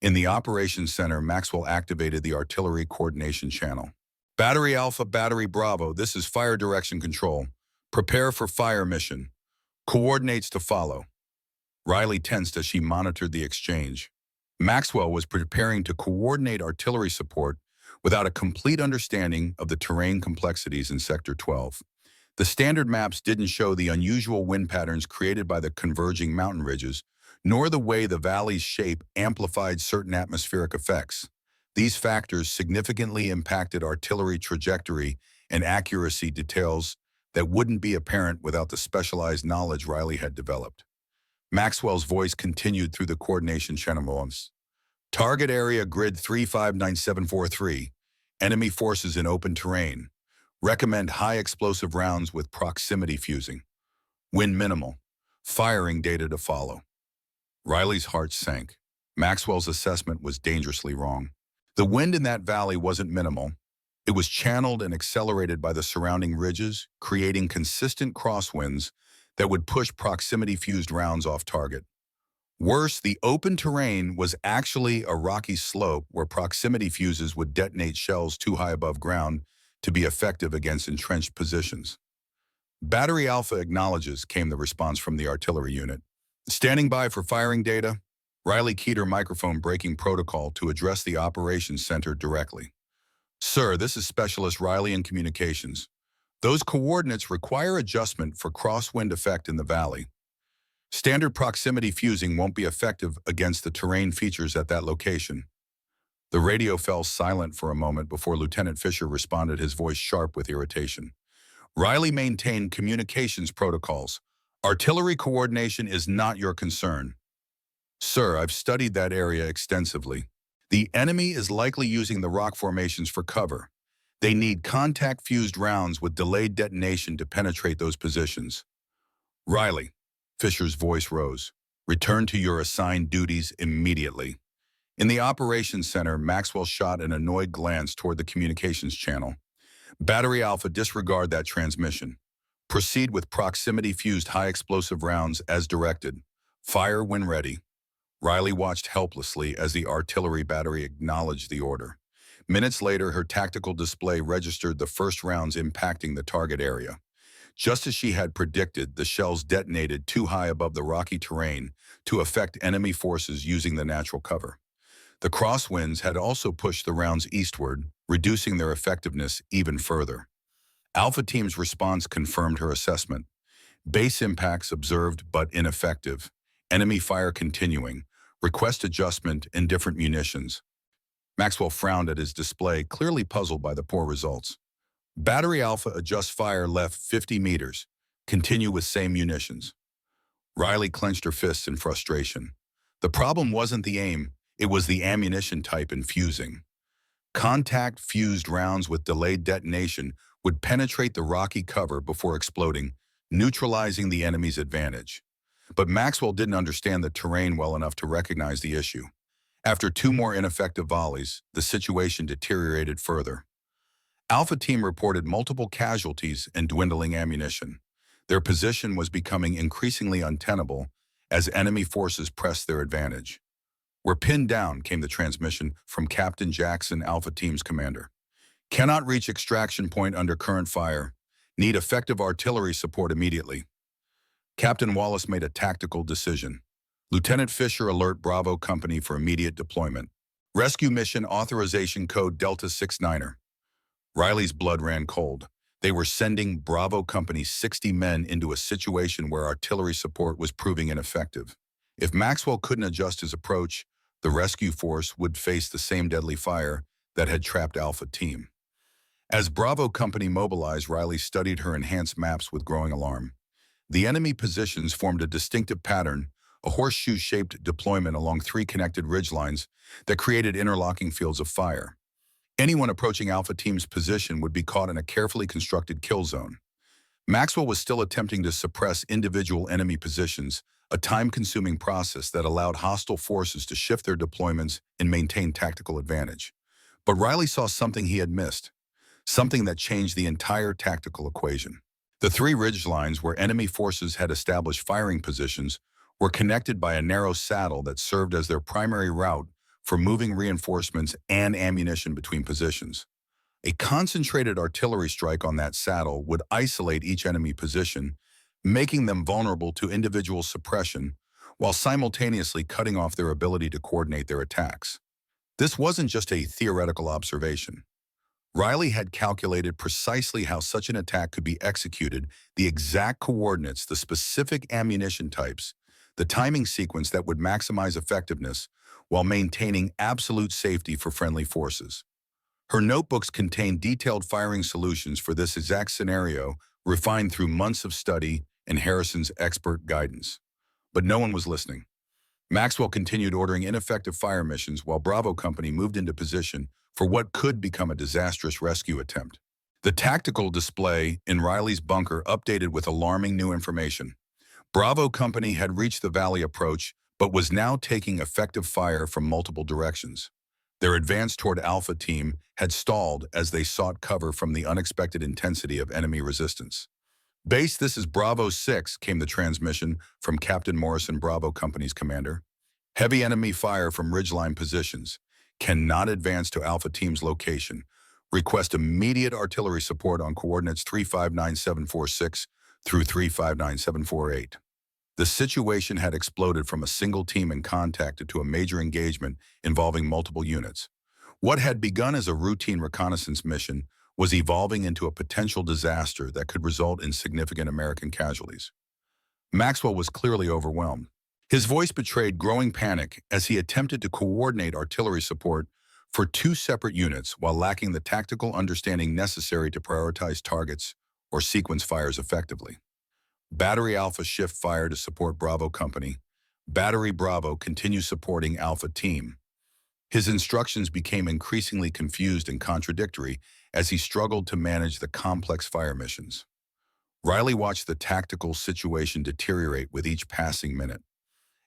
In the operations center, Maxwell activated the artillery coordination channel. Battery Alpha, Battery Bravo, this is fire direction control. Prepare for fire mission. Coordinates to follow. Riley tensed as she monitored the exchange. Maxwell was preparing to coordinate artillery support without a complete understanding of the terrain complexities in Sector 12. The standard maps didn't show the unusual wind patterns created by the converging mountain ridges, nor the way the valley's shape amplified certain atmospheric effects. These factors significantly impacted artillery trajectory and accuracy details that wouldn't be apparent without the specialized knowledge Riley had developed. Maxwell's voice continued through the coordination channel. Target area grid 359743. Enemy forces in open terrain. Recommend high explosive rounds with proximity fusing. Wind minimal. Firing data to follow. Riley's heart sank. Maxwell's assessment was dangerously wrong. The wind in that valley wasn't minimal. It was channeled and accelerated by the surrounding ridges, creating consistent crosswinds that would push proximity-fused rounds off target. Worse, the open terrain was actually a rocky slope where proximity fuses would detonate shells too high above ground to be effective against entrenched positions. Battery Alpha acknowledges, came the response from the artillery unit. Standing by for firing data, Riley keyed her microphone breaking protocol to address the operations center directly. Sir, this is Specialist Riley in communications. Those coordinates require adjustment for crosswind effect in the valley. Standard proximity fusing won't be effective against the terrain features at that location. The radio fell silent for a moment before Lieutenant Fisher responded, his voice sharp with irritation. Riley maintained communications protocols. Artillery coordination is not your concern. Sir, I've studied that area extensively. The enemy is likely using the rock formations for cover. They need contact-fused rounds with delayed detonation to penetrate those positions. Riley, Fisher's voice rose. Return to your assigned duties immediately. In the operations center, Maxwell shot an annoyed glance toward the communications channel. Battery Alpha, disregard that transmission. Proceed with proximity-fused high-explosive rounds as directed. Fire when ready. Riley watched helplessly as the artillery battery acknowledged the order. Minutes later, her tactical display registered the first rounds impacting the target area. Just as she had predicted, the shells detonated too high above the rocky terrain to affect enemy forces using the natural cover. The crosswinds had also pushed the rounds eastward, reducing their effectiveness even further. Alpha Team's response confirmed her assessment. Base impacts observed but ineffective. Enemy fire continuing. Request adjustment in different munitions. Maxwell frowned at his display, clearly puzzled by the poor results. Battery Alpha, adjust fire left 50 meters. Continue with same munitions. Riley clenched her fists in frustration. The problem wasn't the aim, it was the ammunition type and fusing. Contact-fused rounds with delayed detonation would penetrate the rocky cover before exploding, neutralizing the enemy's advantage. But Maxwell didn't understand the terrain well enough to recognize the issue. After 2 more ineffective volleys, the situation deteriorated further. Alpha Team reported multiple casualties and dwindling ammunition. Their position was becoming increasingly untenable as enemy forces pressed their advantage. "We're pinned down," came the transmission from Captain Jackson, Alpha Team's commander. "Cannot reach extraction point under current fire. Need effective artillery support immediately." Captain Wallace made a tactical decision. "Lieutenant Fisher, alert Bravo Company for immediate deployment. Rescue mission authorization code Delta 69er. Riley's blood ran cold. They were sending Bravo Company's 60 men into a situation where artillery support was proving ineffective. If Maxwell couldn't adjust his approach, the rescue force would face the same deadly fire that had trapped Alpha Team. As Bravo Company mobilized, Riley studied her enhanced maps with growing alarm. The enemy positions formed a distinctive pattern, a horseshoe-shaped deployment along 3 connected ridgelines that created interlocking fields of fire. Anyone approaching Alpha Team's position would be caught in a carefully constructed kill zone. Maxwell was still attempting to suppress individual enemy positions, a time-consuming process that allowed hostile forces to shift their deployments and maintain tactical advantage. But Riley saw something he had missed, something that changed the entire tactical equation. The 3 ridgelines where enemy forces had established firing positions were connected by a narrow saddle that served as their primary route for moving reinforcements and ammunition between positions. A concentrated artillery strike on that saddle would isolate each enemy position, making them vulnerable to individual suppression while simultaneously cutting off their ability to coordinate their attacks. This wasn't just a theoretical observation. Riley had calculated precisely how such an attack could be executed, the exact coordinates, the specific ammunition types, the timing sequence that would maximize effectiveness while maintaining absolute safety for friendly forces. Her notebooks contained detailed firing solutions for this exact scenario, refined through months of study and Harrison's expert guidance. But no one was listening. Maxwell continued ordering ineffective fire missions while Bravo Company moved into position for what could become a disastrous rescue attempt. The tactical display in Riley's bunker updated with alarming new information. Bravo Company had reached the valley approach, but was now taking effective fire from multiple directions. Their advance toward Alpha Team had stalled as they sought cover from the unexpected intensity of enemy resistance. "Base, this is Bravo 6, came the transmission from Captain Morrison, Bravo Company's commander. "Heavy enemy fire from ridgeline positions. Cannot advance to Alpha Team's location. Request immediate artillery support on coordinates 359746 through 359748. The situation had exploded from a single team in contact to a major engagement involving multiple units. What had begun as a routine reconnaissance mission was evolving into a potential disaster that could result in significant American casualties. Maxwell was clearly overwhelmed. His voice betrayed growing panic as he attempted to coordinate artillery support for 2 separate units while lacking the tactical understanding necessary to prioritize targets or sequence fires effectively. Battery Alpha shift fire to support Bravo Company. Battery Bravo continue supporting Alpha Team. His instructions became increasingly confused and contradictory as he struggled to manage the complex fire missions. Riley watched the tactical situation deteriorate with each passing minute.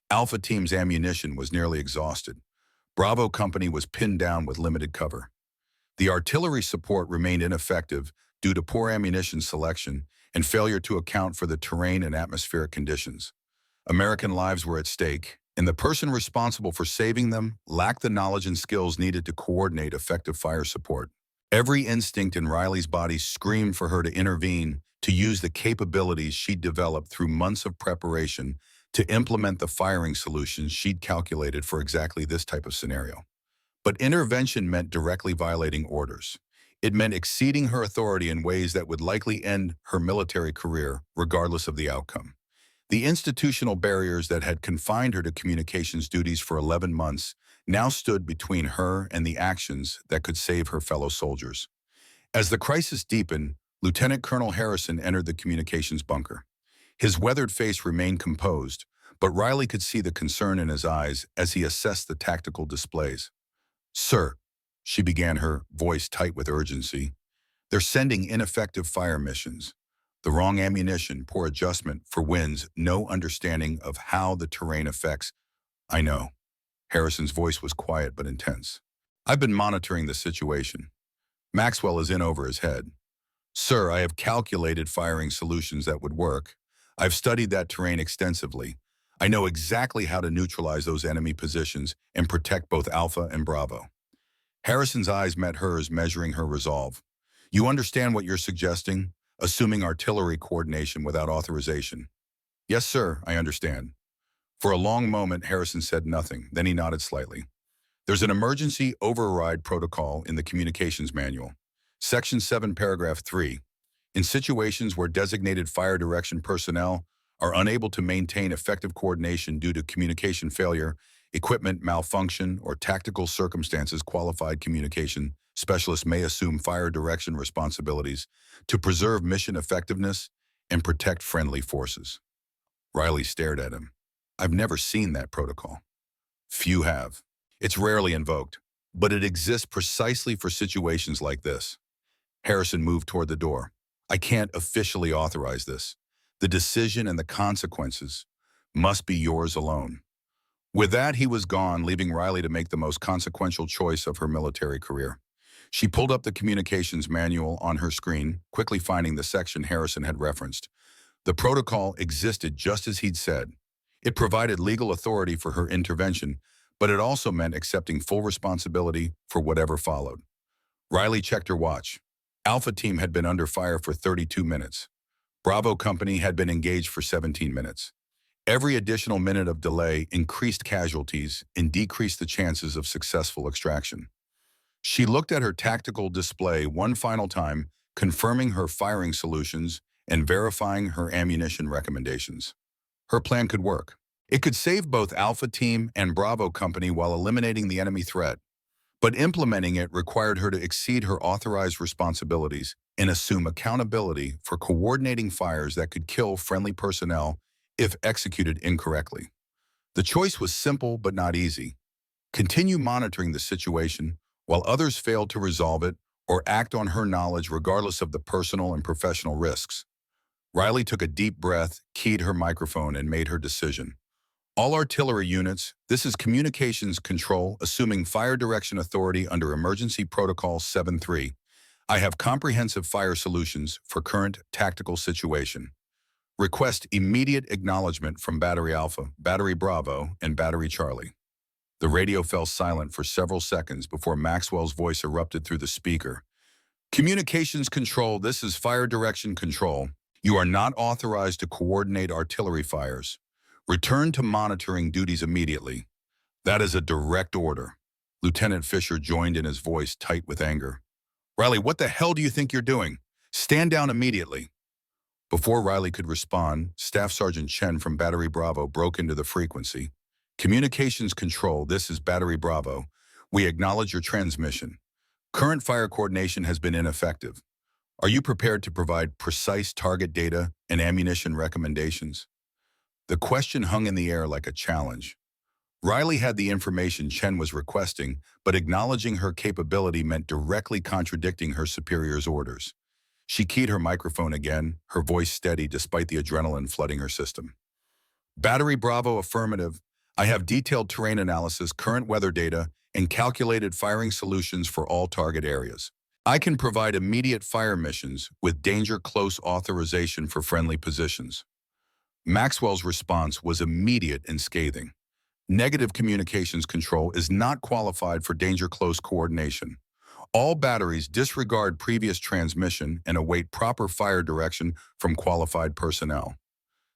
Alpha Team's ammunition was nearly exhausted. Bravo Company was pinned down with limited cover. The artillery support remained ineffective due to poor ammunition selection and failure to account for the terrain and atmospheric conditions. American lives were at stake, and the person responsible for saving them lacked the knowledge and skills needed to coordinate effective fire support. Every instinct in Riley's body screamed for her to intervene, to use the capabilities she'd developed through months of preparation to implement the firing solutions she'd calculated for exactly this type of scenario. But intervention meant directly violating orders. It meant exceeding her authority in ways that would likely end her military career, regardless of the outcome. The institutional barriers that had confined her to communications duties for 11 months now stood between her and the actions that could save her fellow soldiers. As the crisis deepened, Lieutenant Colonel Harrison entered the communications bunker. His weathered face remained composed, but Riley could see the concern in his eyes as he assessed the tactical displays. "Sir," she began, her voice tight with urgency, "they're sending ineffective fire missions. The wrong ammunition, poor adjustment for winds, no understanding of how the terrain affects." "I know." Harrison's voice was quiet but intense. "I've been monitoring the situation. Maxwell is in over his head. Sir, I have calculated firing solutions that would work. I've studied that terrain extensively. I know exactly how to neutralize those enemy positions and protect both Alpha and Bravo. Harrison's eyes met hers, measuring her resolve. You understand what you're suggesting? Assuming artillery coordination without authorization. Yes, sir, I understand. For a long moment, Harrison said nothing. Then he nodded slightly. There's an emergency override protocol in the communications manual. Section 7, paragraph 3. In situations where designated fire direction personnel are unable to maintain effective coordination due to communication failure, equipment malfunction, or tactical circumstances, qualified communication specialists may assume fire direction responsibilities to preserve mission effectiveness and protect friendly forces. Riley stared at him. I've never seen that protocol. Few have. It's rarely invoked, but it exists precisely for situations like this. Harrison moved toward the door. I can't officially authorize this. The decision and the consequences must be yours alone. With that, he was gone, leaving Riley to make the most consequential choice of her military career. She pulled up the communications manual on her screen, quickly finding the section Harrison had referenced. The protocol existed just as he'd said. It provided legal authority for her intervention, but it also meant accepting full responsibility for whatever followed. Riley checked her watch. Alpha Team had been under fire for 32 minutes. Bravo Company had been engaged for 17 minutes. Every additional minute of delay increased casualties and decreased the chances of successful extraction. She looked at her tactical display one final time, confirming her firing solutions and verifying her ammunition recommendations. Her plan could work. It could save both Alpha Team and Bravo Company while eliminating the enemy threat. But implementing it required her to exceed her authorized responsibilities and assume accountability for coordinating fires that could kill friendly personnel if executed incorrectly. The choice was simple but not easy. Continue monitoring the situation while others failed to resolve it, or act on her knowledge regardless of the personal and professional risks. Riley took a deep breath, keyed her microphone, and made her decision. All artillery units, this is communications control, assuming fire direction authority under Emergency Protocol 7-3. I have comprehensive fire solutions for current tactical situation. Request immediate acknowledgement from Battery Alpha, Battery Bravo, and Battery Charlie. The radio fell silent for several seconds before Maxwell's voice erupted through the speaker. Communications control, this is fire direction control. You are not authorized to coordinate artillery fires. Return to monitoring duties immediately. That is a direct order. Lieutenant Fisher joined in, his voice tight with anger. Riley, what the hell do you think you're doing? Stand down immediately. Before Riley could respond, Staff Sergeant Chen from Battery Bravo broke into the frequency. Communications control, this is Battery Bravo. We acknowledge your transmission. Current fire coordination has been ineffective. Are you prepared to provide precise target data and ammunition recommendations? The question hung in the air like a challenge. Riley had the information Chen was requesting, but acknowledging her capability meant directly contradicting her superior's orders. She keyed her microphone again, her voice steady despite the adrenaline flooding her system. Battery Bravo affirmative. I have detailed terrain analysis, current weather data, and calculated firing solutions for all target areas. I can provide immediate fire missions with danger close authorization for friendly positions. Maxwell's response was immediate and scathing. Negative communications control is not qualified for danger close coordination. All batteries disregard previous transmission and await proper fire direction from qualified personnel.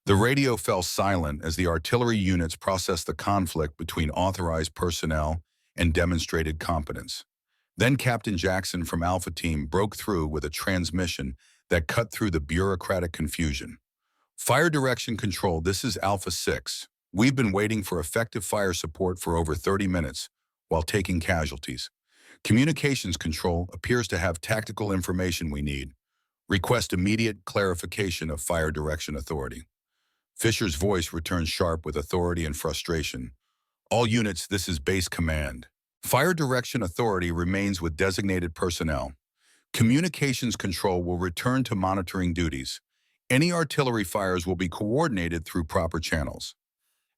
The radio fell silent as the artillery units processed the conflict between authorized personnel and demonstrated competence. Then Captain Jackson from Alpha Team broke through with a transmission that cut through the bureaucratic confusion. Fire direction control, this is Alpha 6. We've been waiting for effective fire support for over 30 minutes while taking casualties. Communications control appears to have tactical information we need. Request immediate clarification of fire direction authority. Fisher's voice returned sharp with authority and frustration. All units, this is base command. Fire direction authority remains with designated personnel. Communications control will return to monitoring duties. Any artillery fires will be coordinated through proper channels.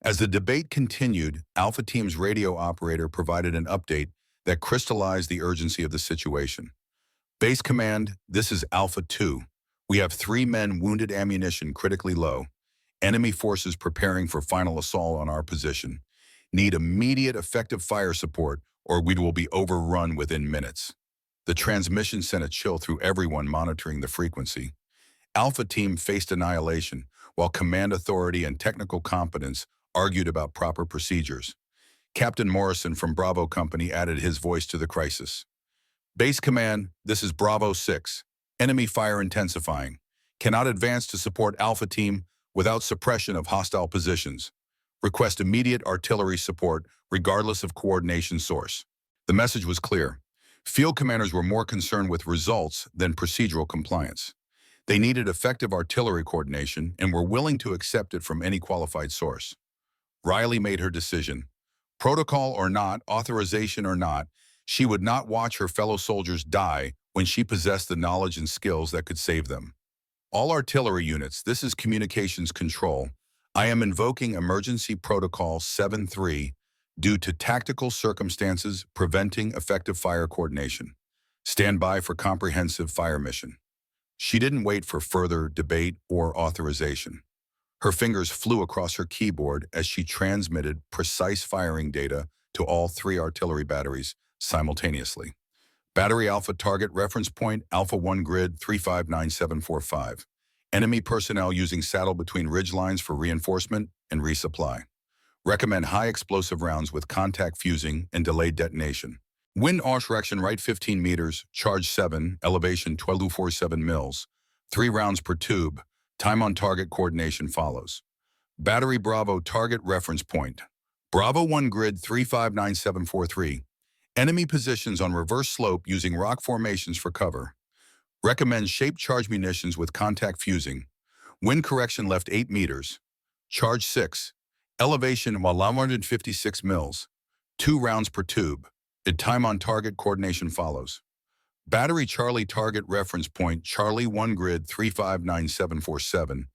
As the debate continued, Alpha Team's radio operator provided an update that crystallized the urgency of the situation. Base Command, this is Alpha 2. We have 3 men wounded, ammunition critically low. Enemy forces preparing for final assault on our position. Need immediate effective fire support or we will be overrun within minutes. The transmission sent a chill through everyone monitoring the frequency. Alpha Team faced annihilation, while command authority and technical competence argued about proper procedures. Captain Morrison from Bravo Company added his voice to the crisis. Base Command, this is Bravo 6. Enemy fire intensifying. Cannot advance to support Alpha Team without suppression of hostile positions. Request immediate artillery support regardless of coordination source. The message was clear. Field commanders were more concerned with results than procedural compliance. They needed effective artillery coordination and were willing to accept it from any qualified source. Riley made her decision. Protocol or not, authorization or not, she would not watch her fellow soldiers die when she possessed the knowledge and skills that could save them. All artillery units, this is communications control. I am invoking emergency protocol 7-3 due to tactical circumstances preventing effective fire coordination. Stand by for comprehensive fire mission. She didn't wait for further debate or authorization. Her fingers flew across her keyboard as she transmitted precise firing data to all 3 artillery batteries simultaneously. Battery Alpha target reference point Alpha 1 grid 359745. Enemy personnel using saddle between ridge lines for reinforcement and resupply. Recommend high explosive rounds with contact fusing and delayed detonation. Wind direction right 15 meters, charge 7, elevation 1247 mils. 3 rounds per tube. Time on target coordination follows. Battery Bravo target reference point. Bravo 1 grid 359743. Enemy positions on reverse slope using rock formations for cover. Recommend shaped charge munitions with contact fusing. Wind correction left 8 meters. Charge 6. Elevation 156 mils. 2 rounds per tube. Time on target coordination follows. Battery Charlie target reference point Charlie 1 grid 359747.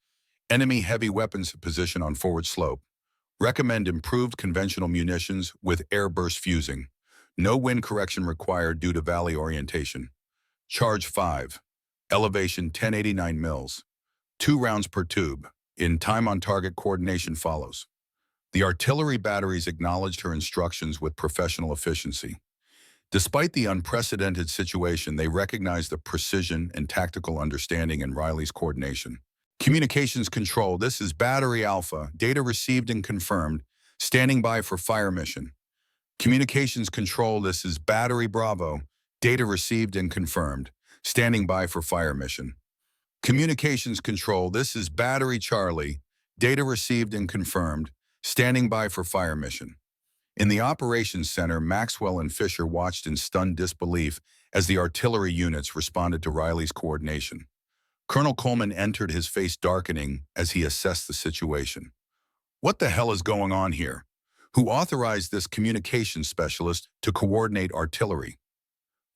Enemy heavy weapons position on forward slope. Recommend improved conventional munitions with air burst fusing. No wind correction required due to valley orientation. Charge 5. Elevation 1089 mils. 2 rounds per tube. In time on target coordination follows. The artillery batteries acknowledged her instructions with professional efficiency. Despite the unprecedented situation, they recognized the precision and tactical understanding in Riley's coordination. Communications control, this is Battery Alpha, data received and confirmed, standing by for fire mission. Communications control, this is Battery Bravo, data received and confirmed, standing by for fire mission. Communications control, this is Battery Charlie, data received and confirmed, standing by for fire mission. In the operations center, Maxwell and Fisher watched in stunned disbelief as the artillery units responded to Riley's coordination. Colonel Coleman entered, his face darkening as he assessed the situation. What the hell is going on here? Who authorized this communications specialist to coordinate artillery?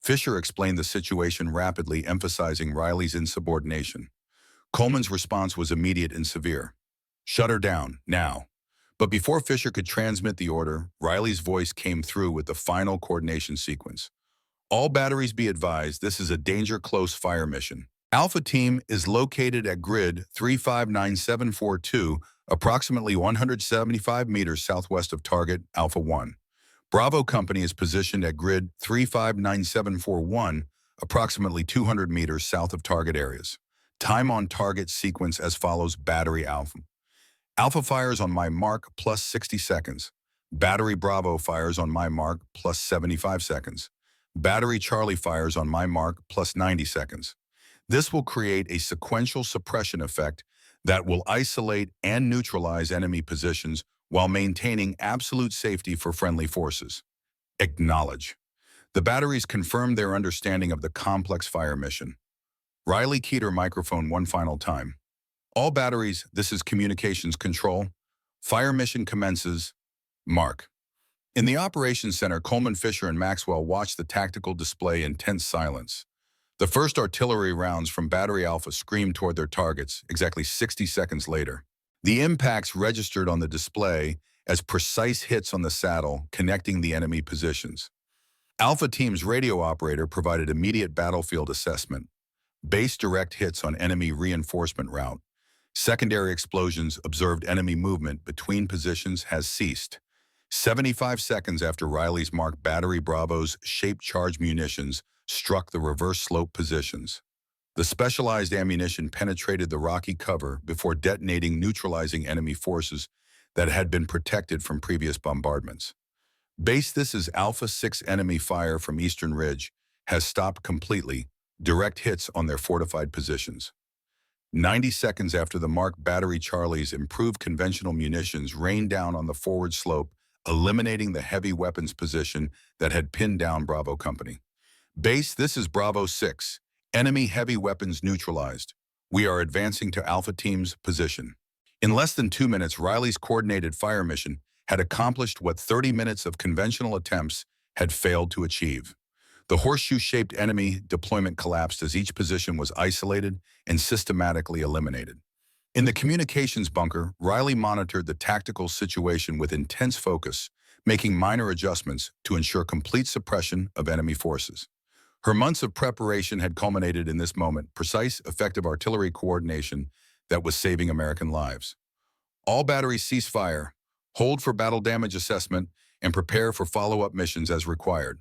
Fisher explained the situation rapidly, emphasizing Riley's insubordination. Coleman's response was immediate and severe. Shut her down, now. But before Fisher could transmit the order, Riley's voice came through with the final coordination sequence. All batteries be advised, this is a danger close fire mission. Alpha Team is located at grid 359742, approximately 175 meters southwest of target Alpha 1. Bravo Company is positioned at grid 359741, approximately 200 meters south of target areas. Time on target sequence as follows. Battery Alpha. Alpha fires on my mark plus 60 seconds. Battery Bravo fires on my mark plus 75 seconds. Battery Charlie fires on my mark plus 90 seconds. This will create a sequential suppression effect that will isolate and neutralize enemy positions while maintaining absolute safety for friendly forces. Acknowledge. The batteries confirmed their understanding of the complex fire mission. Riley keyed her microphone one final time. All batteries, this is communications control. Fire mission commences. Mark. In the operations center, Coleman, Fisher, and Maxwell watched the tactical display in tense silence. The first artillery rounds from Battery Alpha screamed toward their targets exactly 60 seconds later. The impacts registered on the display as precise hits on the saddle, connecting the enemy positions. Alpha Team's radio operator provided immediate battlefield assessment. Base direct hits on enemy reinforcement route. Secondary explosions observed enemy movement between positions has ceased. 75 seconds after Riley's marked Battery Bravo's shaped charge munitions struck the reverse slope positions. The specialized ammunition penetrated the rocky cover before detonating, neutralizing enemy forces that had been protected from previous bombardments. This is Alpha 6 enemy fire from Eastern Ridge has stopped completely, direct hits on their fortified positions. 90 seconds after the marked Battery Charlie's improved conventional munitions rained down on the forward slope, eliminating the heavy weapons position that had pinned down Bravo Company. This is Bravo 6. Enemy heavy weapons neutralized. We are advancing to Alpha Team's position. In less than 2 minutes, Riley's coordinated fire mission had accomplished what 30 minutes of conventional attempts had failed to achieve. The horseshoe-shaped enemy deployment collapsed as each position was isolated and systematically eliminated. In the communications bunker, Riley monitored the tactical situation with intense focus, making minor adjustments to ensure complete suppression of enemy forces. Her months of preparation had culminated in this moment, precise, effective artillery coordination that was saving American lives. All batteries cease fire, hold for battle damage assessment, and prepare for follow-up missions as required.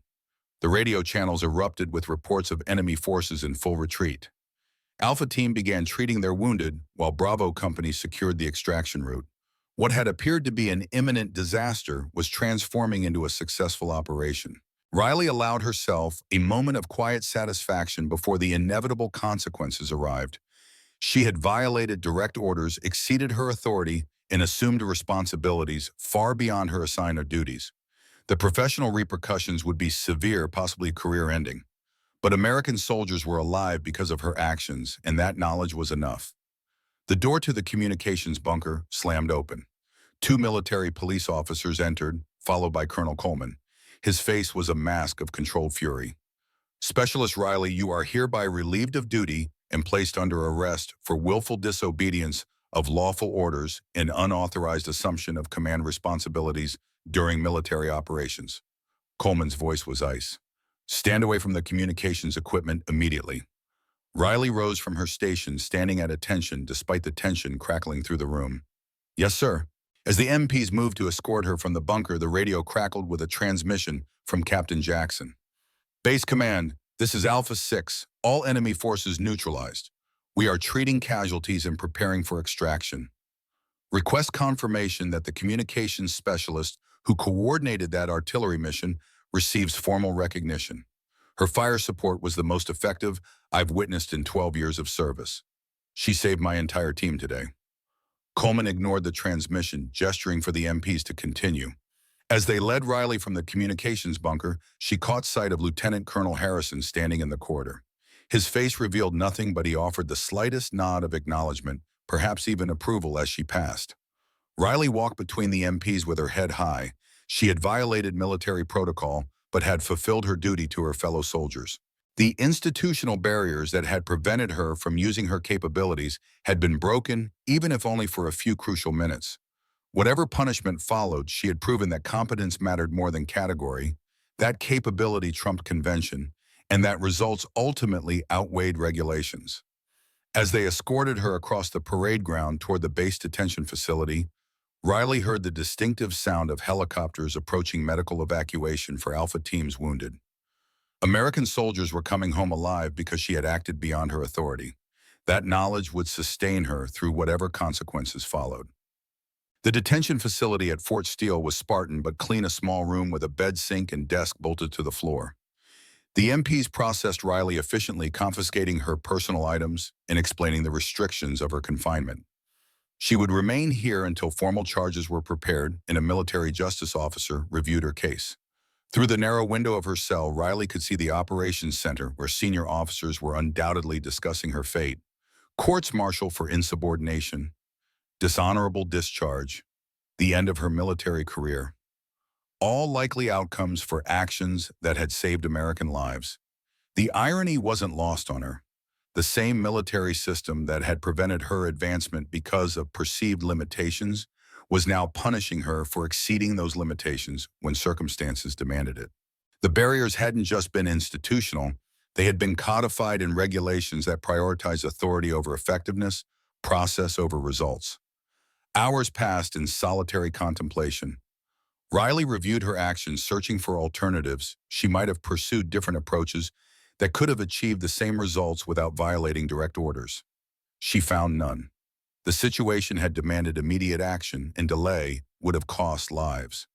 The radio channels erupted with reports of enemy forces in full retreat. Alpha Team began treating their wounded, while Bravo Company secured the extraction route. What had appeared to be an imminent disaster was transforming into a successful operation. Riley allowed herself a moment of quiet satisfaction before the inevitable consequences arrived. She had violated direct orders, exceeded her authority, and assumed responsibilities far beyond her assigned duties. The professional repercussions would be severe, possibly career-ending. But American soldiers were alive because of her actions, and that knowledge was enough. The door to the communications bunker slammed open. 2 military police officers entered, followed by Colonel Coleman. His face was a mask of controlled fury. "Specialist Riley, you are hereby relieved of duty and placed under arrest for willful disobedience of lawful orders and unauthorized assumption of command responsibilities during military operations." Coleman's voice was ice. "Stand away from the communications equipment immediately." Riley rose from her station, standing at attention despite the tension crackling through the room. "Yes, sir." As the MPs moved to escort her from the bunker, the radio crackled with a transmission from Captain Jackson. "Base Command, this is Alpha 6. All enemy forces neutralized. We are treating casualties and preparing for extraction. Request confirmation that the communications specialist who coordinated that artillery mission receives formal recognition. Her fire support was the most effective I've witnessed in 12 years of service. She saved my entire team today." Coleman ignored the transmission, gesturing for the MPs to continue. As they led Riley from the communications bunker, she caught sight of Lieutenant Colonel Harrison standing in the corridor. His face revealed nothing, but he offered the slightest nod of acknowledgement, perhaps even approval, as she passed. Riley walked between the MPs with her head high. She had violated military protocol, but had fulfilled her duty to her fellow soldiers. The institutional barriers that had prevented her from using her capabilities had been broken, even if only for a few crucial minutes. Whatever punishment followed, she had proven that competence mattered more than category, that capability trumped convention, and that results ultimately outweighed regulations. As they escorted her across the parade ground toward the base detention facility, Riley heard the distinctive sound of helicopters approaching medical evacuation for Alpha Team's wounded. American soldiers were coming home alive because she had acted beyond her authority. That knowledge would sustain her through whatever consequences followed. The detention facility at Fort Steele was Spartan but clean, a small room with a bed, sink, and desk bolted to the floor. The MPs processed Riley efficiently, confiscating her personal items and explaining the restrictions of her confinement. She would remain here until formal charges were prepared and a military justice officer reviewed her case. Through the narrow window of her cell, Riley could see the operations center where senior officers were undoubtedly discussing her fate. Courts-martial for insubordination, dishonorable discharge, the end of her military career. All likely outcomes for actions that had saved American lives. The irony wasn't lost on her. The same military system that had prevented her advancement because of perceived limitations was now punishing her for exceeding those limitations when circumstances demanded it. The barriers hadn't just been institutional, they had been codified in regulations that prioritize authority over effectiveness, process over results. Hours passed in solitary contemplation. Riley reviewed her actions, searching for alternatives. She might have pursued different approaches that could have achieved the same results without violating direct orders. She found none. The situation had demanded immediate action, and delay would have cost lives.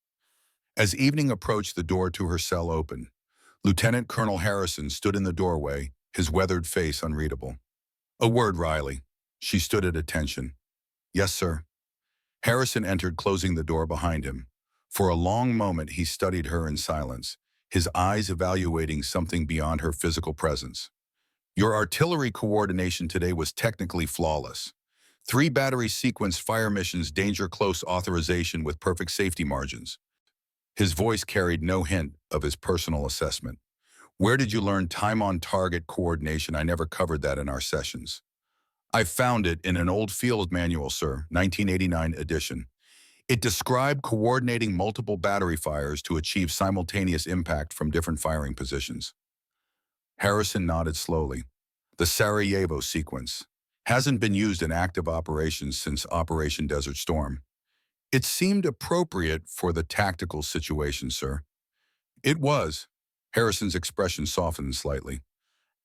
As evening approached, the door to her cell opened. Lieutenant Colonel Harrison stood in the doorway, his weathered face unreadable. "A word, Riley." She stood at attention. "Yes, sir." Harrison entered, closing the door behind him. For a long moment, he studied her in silence, his eyes evaluating something beyond her physical presence. "Your artillery coordination today was technically flawless. 3 battery sequence fire missions, danger close authorization with perfect safety margins." His voice carried no hint of his personal assessment. "Where did you learn time on target coordination? I never covered that in our sessions." "I found it in an old field manual, sir, 1989 edition. It described coordinating multiple battery fires to achieve simultaneous impact from different firing positions." Harrison nodded slowly. "The Sarajevo sequence hasn't been used in active operations since Operation Desert Storm. It seemed appropriate for the tactical situation, sir." "It was." Harrison's expression softened slightly.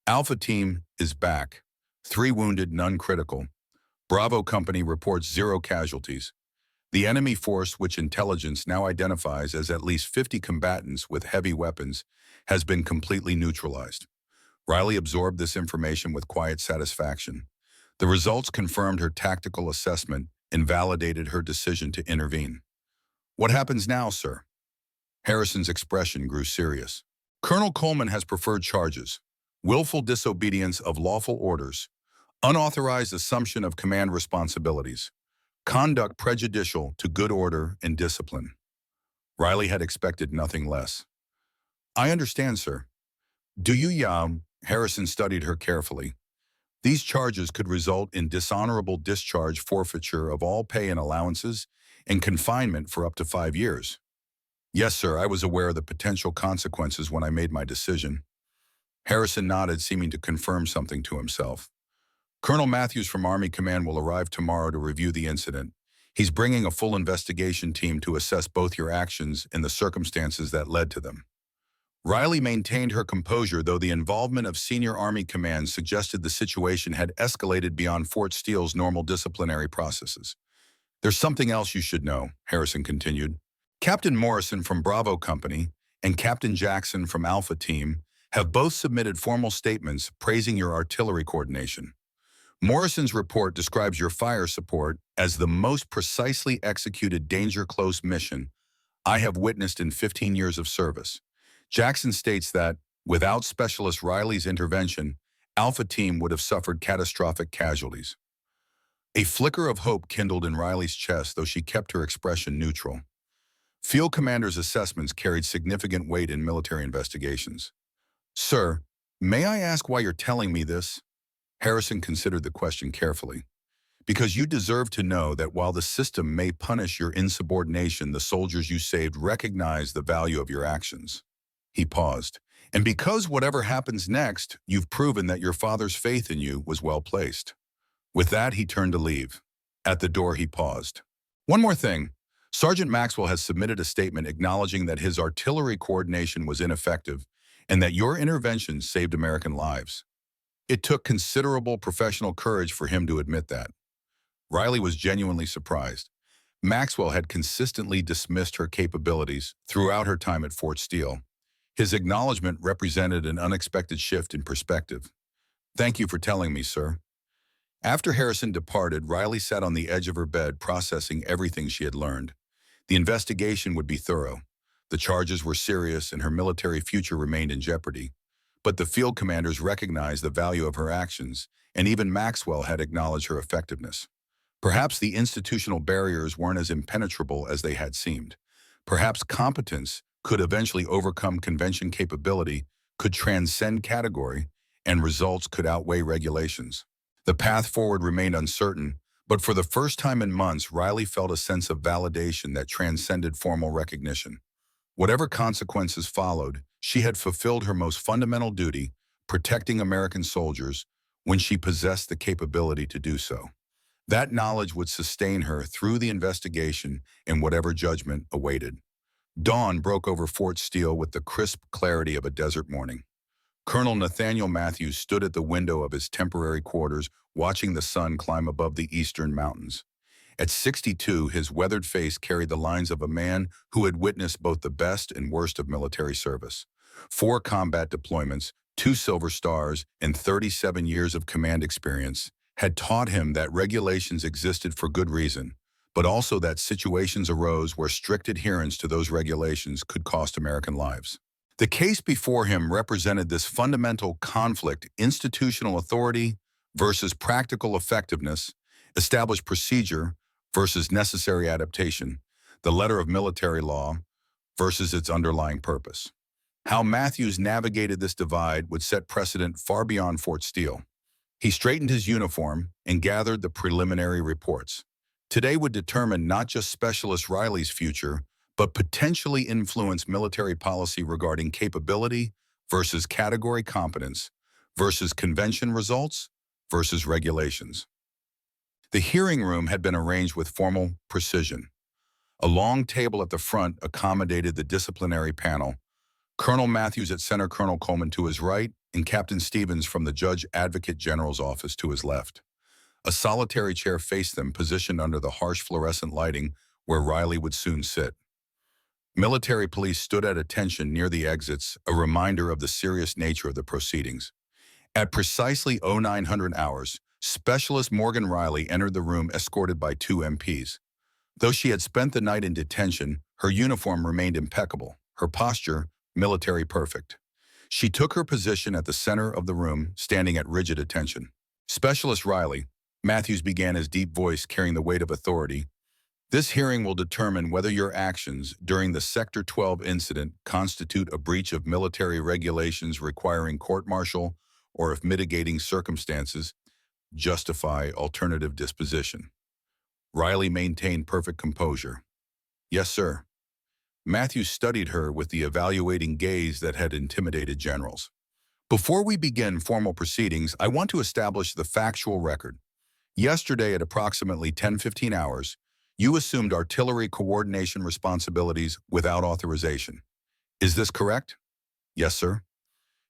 "Alpha Team is back. 3 wounded, none critical. Bravo Company reports 0 casualties. The enemy force, which intelligence now identifies as at least 50 combatants with heavy weapons, has been completely neutralized." Riley absorbed this information with quiet satisfaction. The results confirmed her tactical assessment and validated her decision to intervene. "What happens now, sir?" Harrison's expression grew serious. "Colonel Coleman has preferred charges: willful disobedience of lawful orders, unauthorized assumption of command responsibilities, conduct prejudicial to good order and discipline." Riley had expected nothing less. "I understand, sir. Do you, Harrison studied her carefully. "These charges could result in dishonorable discharge, forfeiture of all pay and allowances, and confinement for up to 5 years." "Yes, sir, I was aware of the potential consequences when I made my decision." Harrison nodded, seeming to confirm something to himself. "Colonel Matthews from Army Command will arrive tomorrow to review the incident. He's bringing a full investigation team to assess both your actions and the circumstances that led to them." Riley maintained her composure, though the involvement of senior Army command suggested the situation had escalated beyond Fort Steele's normal disciplinary processes. "There's something else you should know," Harrison continued. "Captain Morrison from Bravo Company and Captain Jackson from Alpha Team have both submitted formal statements praising your artillery coordination. Morrison's report describes your fire support as the most precisely executed danger close mission I have witnessed in 15 years of service. Jackson states that, without Specialist Riley's intervention, Alpha Team would have suffered catastrophic casualties." A flicker of hope kindled in Riley's chest, though she kept her expression neutral. Field commanders' assessments carried significant weight in military investigations. "Sir, may I ask why you're telling me this?" Harrison considered the question carefully. "Because you deserve to know that while the system may punish your insubordination, the soldiers you saved recognize the value of your actions." He paused. "And because whatever happens next, you've proven that your father's faith in you was well placed." With that, he turned to leave. At the door, he paused. "One more thing. Sergeant Maxwell has submitted a statement acknowledging that his artillery coordination was ineffective and that your intervention saved American lives. It took considerable professional courage for him to admit that." Riley was genuinely surprised. Maxwell had consistently dismissed her capabilities throughout her time at Fort Steele. His acknowledgement represented an unexpected shift in perspective. "Thank you for telling me, sir." After Harrison departed, Riley sat on the edge of her bed, processing everything she had learned. The investigation would be thorough. The charges were serious, and her military future remained in jeopardy. But the field commanders recognized the value of her actions, and even Maxwell had acknowledged her effectiveness. Perhaps the institutional barriers weren't as impenetrable as they had seemed. Perhaps competence could eventually overcome convention, capability could transcend category, and results could outweigh regulations. The path forward remained uncertain, but for the first time in months, Riley felt a sense of validation that transcended formal recognition. Whatever consequences followed, She had fulfilled her most fundamental duty, protecting American soldiers, when she possessed the capability to do so. That knowledge would sustain her through the investigation and whatever judgment awaited. Dawn broke over Fort Steele with the crisp clarity of a desert morning. Colonel Nathaniel Matthews stood at the window of his temporary quarters, watching the sun climb above the eastern mountains. At 62, his weathered face carried the lines of a man who had witnessed both the best and worst of military service. 4 combat deployments, 2 Silver Stars, and 37 years of command experience had taught him that regulations existed for good reason, but also that situations arose where strict adherence to those regulations could cost American lives. The case before him represented this fundamental conflict: institutional authority versus practical effectiveness, established procedure versus necessary adaptation, the letter of military law versus its underlying purpose. How Matthews navigated this divide would set precedent far beyond Fort Steele. He straightened his uniform and gathered the preliminary reports. Today would determine not just Specialist Riley's future, but potentially influence military policy regarding capability versus category competence versus convention results versus regulations. The hearing room had been arranged with formal precision. A long table at the front accommodated the disciplinary panel. Colonel Matthews at center, Colonel Coleman to his right, and Captain Stevens from the Judge Advocate General's office to his left. A solitary chair faced them, positioned under the harsh fluorescent lighting where Riley would soon sit. Military police stood at attention near the exits, a reminder of the serious nature of the proceedings. At precisely 0900 hours, Specialist Morgan Riley entered the room escorted by 2 MPs. Though she had spent the night in detention, her uniform remained impeccable, her posture military perfect. She took her position at the center of the room, standing at rigid attention. Specialist Riley, Matthews began, his deep voice carrying the weight of authority. This hearing will determine whether your actions during the Sector 12 incident constitute a breach of military regulations requiring court-martial, or if mitigating circumstances justify alternative disposition. Riley maintained perfect composure. Yes, sir. Matthews studied her with the evaluating gaze that had intimidated generals. Before we begin formal proceedings, I want to establish the factual record. Yesterday at approximately 10:15 hours, you assumed artillery coordination responsibilities without authorization. Is this correct? Yes, sir.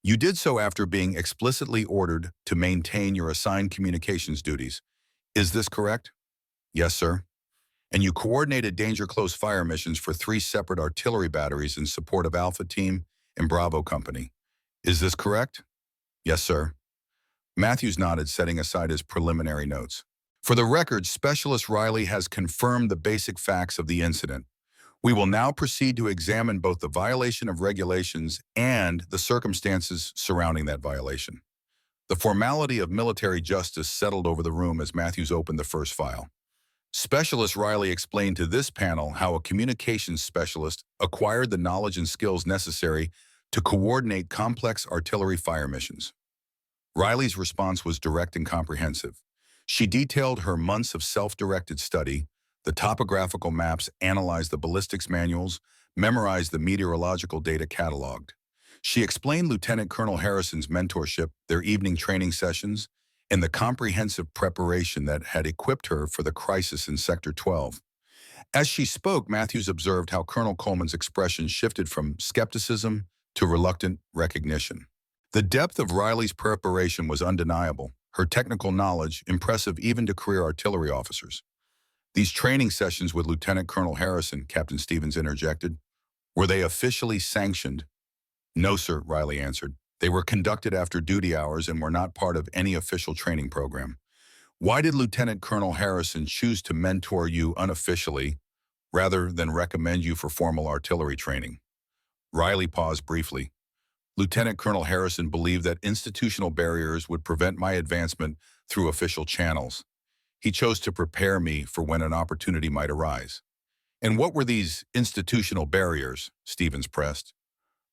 You did so after being explicitly ordered to maintain your assigned communications duties. Is this correct? Yes, sir. And you coordinated danger close fire missions for 3 separate artillery batteries in support of Alpha Team and Bravo Company. Is this correct? Yes, sir. Matthews nodded, setting aside his preliminary notes. For the record, Specialist Riley has confirmed the basic facts of the incident. We will now proceed to examine both the violation of regulations and the circumstances surrounding that violation. The formality of military justice settled over the room as Matthews opened the first file. Specialist Riley explained to this panel how a communications specialist acquired the knowledge and skills necessary to coordinate complex artillery fire missions. Riley's response was direct and comprehensive. She detailed her months of self-directed study, the topographical maps, analyzed the ballistics manuals, memorized the meteorological data cataloged. She explained Lieutenant Colonel Harrison's mentorship, their evening training sessions, and the comprehensive preparation that had equipped her for the crisis in Sector 12. As she spoke, Matthews observed how Colonel Coleman's expression shifted from skepticism to reluctant recognition. The depth of Riley's preparation was undeniable, her technical knowledge impressive even to career artillery officers. These training sessions with Lieutenant Colonel Harrison, Captain Stevens interjected, were they officially sanctioned? No, sir, Riley answered. They were conducted after duty hours and were not part of any official training program. Why did Lieutenant Colonel Harrison choose to mentor you unofficially rather than recommend you for formal artillery training? Riley paused briefly. Lieutenant Colonel Harrison believed that institutional barriers would prevent my advancement through official channels. He chose to prepare me for when an opportunity might arise. And what were these institutional barriers? Stevens pressed.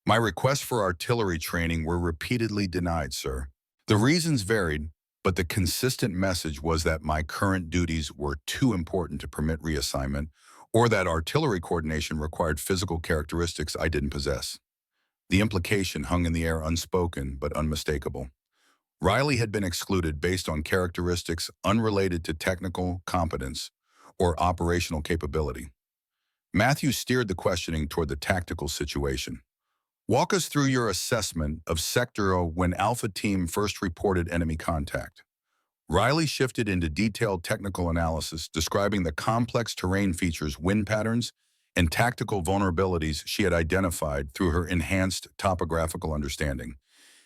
My requests for artillery training were repeatedly denied, sir. The reasons varied, but the consistent message was that my current duties were too important to permit reassignment, or that artillery coordination required physical characteristics I didn't possess. The implication hung in the air, unspoken but unmistakable. Riley had been excluded based on characteristics unrelated to technical competence or operational capability. Matthews steered the questioning toward the tactical situation. Walk us through your assessment of Sector O when Alpha Team first reported enemy contact. Riley shifted into detailed technical analysis, describing the complex terrain features, wind patterns, and tactical vulnerabilities she had identified through her enhanced topographical understanding.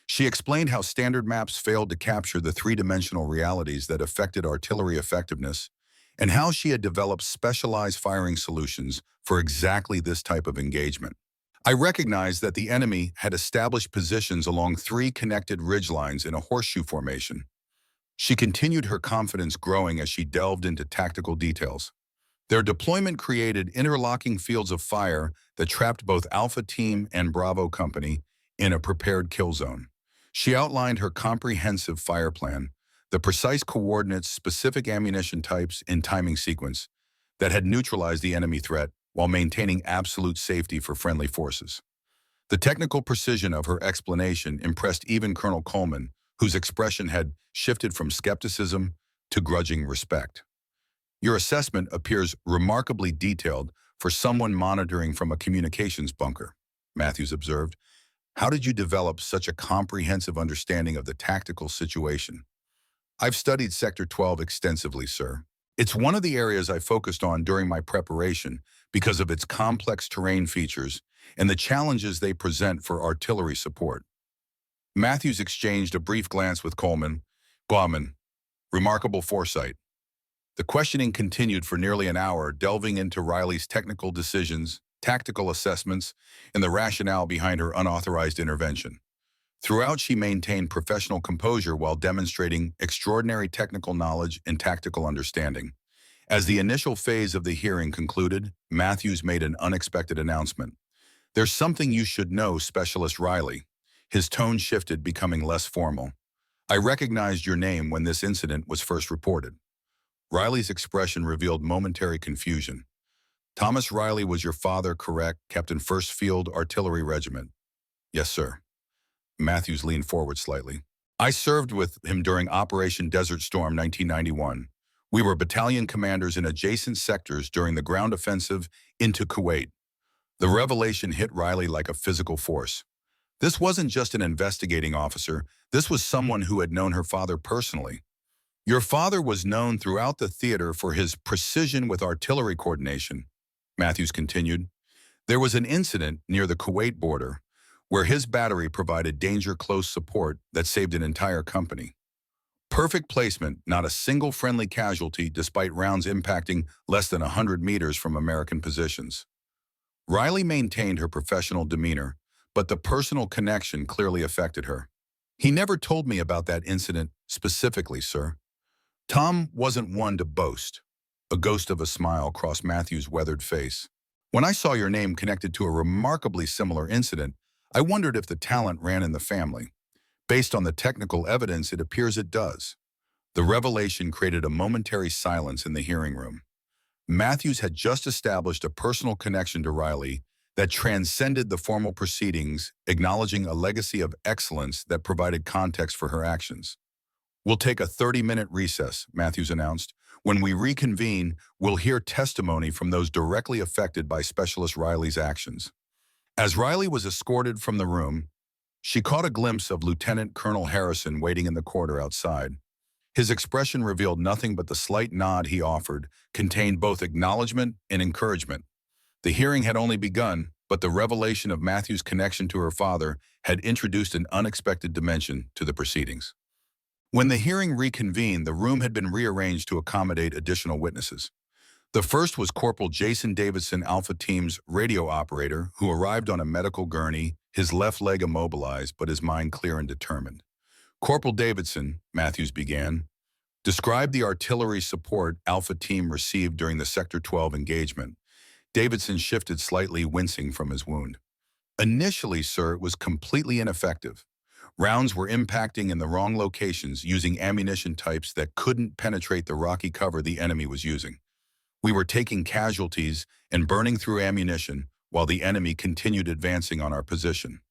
She explained how standard maps failed to capture the three-dimensional realities that affected artillery effectiveness, and how she had developed specialized firing solutions for exactly this type of engagement. I recognized that the enemy had established positions along three connected ridgelines in a horseshoe formation. She continued, her confidence growing as she delved into tactical details. Their deployment created interlocking fields of fire that trapped both Alpha Team and Bravo Company in a prepared kill zone. She outlined her comprehensive fire plan, the precise coordinates, specific ammunition types, and timing sequence that had neutralized the enemy threat while maintaining absolute safety for friendly forces. The technical precision of her explanation impressed even Colonel Coleman, whose expression had shifted from skepticism to grudging respect. Your assessment appears remarkably detailed for someone monitoring from a communications bunker, Matthews observed. How did you develop such a comprehensive understanding of the tactical situation? I've studied Sector 12 extensively, sir. It's one of the areas I focused on during my preparation because of its complex terrain features and the challenges they present for artillery support. Matthews exchanged a brief glance with Coleman. Glauman, remarkable foresight. The questioning continued for nearly an hour, delving into Riley's technical decisions, tactical assessments, and the rationale behind her unauthorized intervention. Throughout, she maintained professional composure while demonstrating extraordinary technical knowledge and tactical understanding. As the initial phase of the hearing concluded, Matthews made an unexpected announcement. There's something you should know, Specialist Riley. His tone shifted, becoming less formal. I recognized your name when this incident was first reported. Riley's expression revealed momentary confusion. Thomas Riley was your father, correct? Captain 1st Field Artillery Regiment. Yes, sir. Matthews leaned forward slightly. I served with him during Operation Desert Storm 1991. We were battalion commanders in adjacent sectors during the ground offensive into Kuwait. The revelation hit Riley like a physical force. This wasn't just an investigating officer. This was someone who had known her father personally. Your father was known throughout the theater for his precision with artillery coordination, Matthews continued. There was an incident near the Kuwait border where his battery provided danger-close support that saved an entire company. Perfect placement, not a single friendly casualty despite rounds impacting less than 100 meters from American positions. Riley maintained her professional demeanor, but the personal connection clearly affected her. He never told me about that incident specifically, sir. Tom wasn't one to boast. A ghost of a smile crossed Matthew's weathered face. When I saw your name connected to a remarkably similar incident, I wondered if the talent ran in the family. Based on the technical evidence, it appears it does. The revelation created a momentary silence in the hearing room. Matthews had just established a personal connection to Riley that transcended the formal proceedings, acknowledging a legacy of excellence that provided context for her actions. We'll take a 30-minute recess, Matthews announced. When we reconvene, we'll hear testimony from those directly affected by Specialist Riley's actions. As Riley was escorted from the room, she caught a glimpse of Lieutenant Colonel Harrison waiting in the corridor outside. His expression revealed nothing, but the slight nod he offered contained both acknowledgement and encouragement. The hearing had only begun, but the revelation of Matthew's connection to her father had introduced an unexpected dimension to the proceedings. When the hearing reconvened, the room had been rearranged to accommodate additional witnesses. The first was Corporal Jason Davidson, Alpha Team's radio operator, who arrived on a medical gurney, his left leg immobilized but his mind clear and determined. Corporal Davidson, Matthews began, described the artillery support Alpha Team received during the Sector 12 engagement. Davidson shifted slightly, wincing from his wound. Initially, sir, it was completely ineffective. Rounds were impacting in the wrong locations, using ammunition types that couldn't penetrate the rocky cover the enemy was using. We were taking casualties and burning through ammunition while the enemy continued advancing on our position.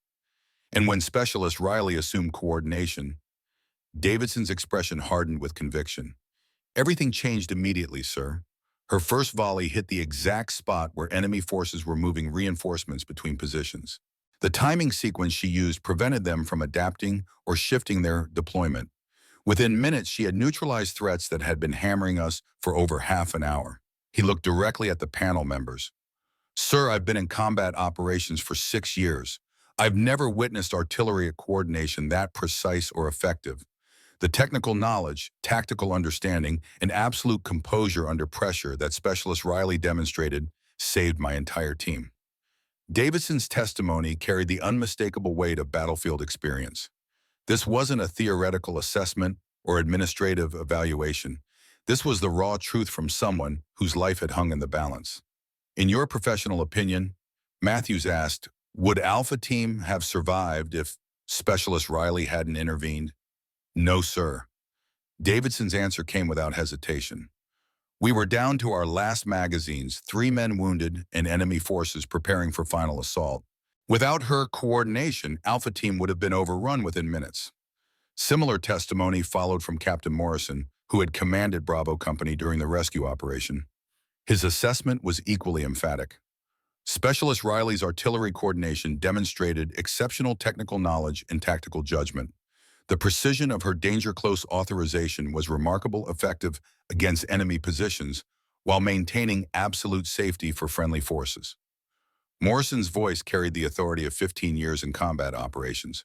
And when Specialist Riley assumed coordination, Davidson's expression hardened with conviction. Everything changed immediately, sir. Her first volley hit the exact spot where enemy forces were moving reinforcements between positions. The timing sequence she used prevented them from adapting or shifting their deployment. Within minutes, she had neutralized threats that had been hammering us for over half an hour. He looked directly at the panel members. Sir, I've been in combat operations for 6 years. I've never witnessed artillery coordination that precise or effective. The technical knowledge, tactical understanding, and absolute composure under pressure that Specialist Riley demonstrated saved my entire team. Davidson's testimony carried the unmistakable weight of battlefield experience. This wasn't a theoretical assessment or administrative evaluation. This was the raw truth from someone whose life had hung in the balance. In your professional opinion, Matthews asked, would Alpha Team have survived if Specialist Riley hadn't intervened? No, sir. Davidson's answer came without hesitation. We were down to our last magazines, 3 men wounded and enemy forces preparing for final assault. Without her coordination, Alpha Team would have been overrun within minutes. Similar testimony followed from Captain Morrison, who had commanded Bravo Company during the rescue operation. His assessment was equally emphatic. Specialist Riley's artillery coordination demonstrated exceptional technical knowledge and tactical judgment. The precision of her danger-close authorization was remarkable, effective against enemy positions while maintaining absolute safety for friendly forces. Morrison's voice carried the authority of 15 years in combat operations.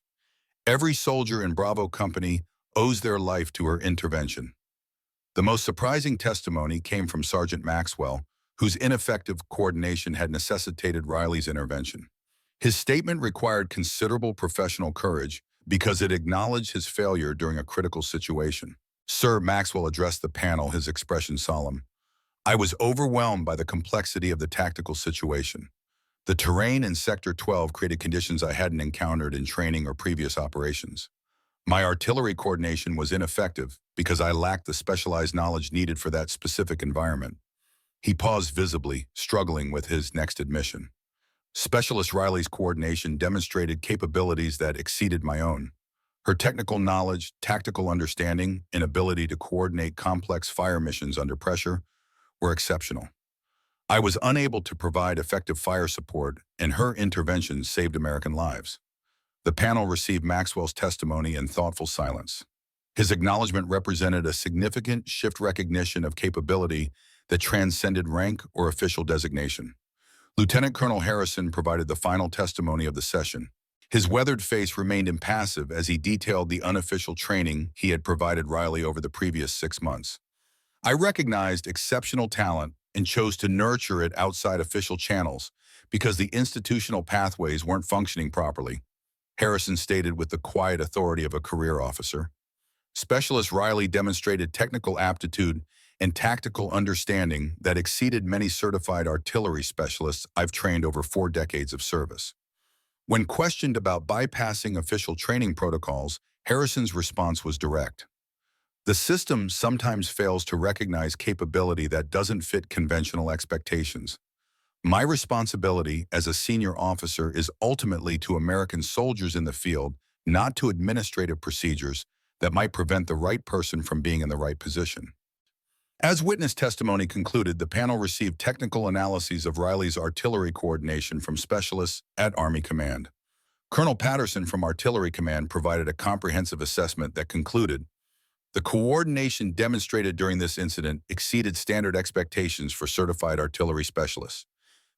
Every soldier in Bravo Company owes their life to her intervention. The most surprising testimony came from Sergeant Maxwell, whose ineffective coordination had necessitated Riley's intervention. His statement required considerable professional courage because it acknowledged his failure during a critical situation. Sir, Maxwell addressed the panel, his expression solemn. I was overwhelmed by the complexity of the tactical situation. The terrain in Sector 12 created conditions I hadn't encountered in training or previous operations. My artillery coordination was ineffective because I lacked the specialized knowledge needed for that specific environment. He paused visibly, struggling with his next admission. Specialist Riley's coordination demonstrated capabilities that exceeded my own. Her technical knowledge, tactical understanding, and ability to coordinate complex fire missions under pressure were exceptional. I was unable to provide effective fire support, and her intervention saved American lives. The panel received Maxwell's testimony in thoughtful silence. His acknowledgement represented a significant shift recognition of capability that transcended rank or official designation. Lieutenant Colonel Harrison provided the final testimony of the session. His weathered face remained impassive as he detailed the unofficial training he had provided Riley over the previous 6 months. I recognized exceptional talent and chose to nurture it outside official channels because the institutional pathways weren't functioning properly, Harrison stated with the quiet authority of a career officer. Specialist Riley demonstrated technical aptitude and tactical understanding that exceeded many certified artillery specialists I've trained over 4 decades of service. When questioned about bypassing official training protocols, Harrison's response was direct. The system sometimes fails to recognize capability that doesn't fit conventional expectations. My responsibility as a senior officer is ultimately to American soldiers in the field, not to administrative procedures that might prevent the right person from being in the right position. As witness testimony concluded, the panel received technical analyses of Riley's artillery coordination from specialists at Army Command. Colonel Patterson from Artillery Command provided a comprehensive assessment that concluded, the coordination demonstrated during this incident exceeded standard expectations for certified artillery specialists.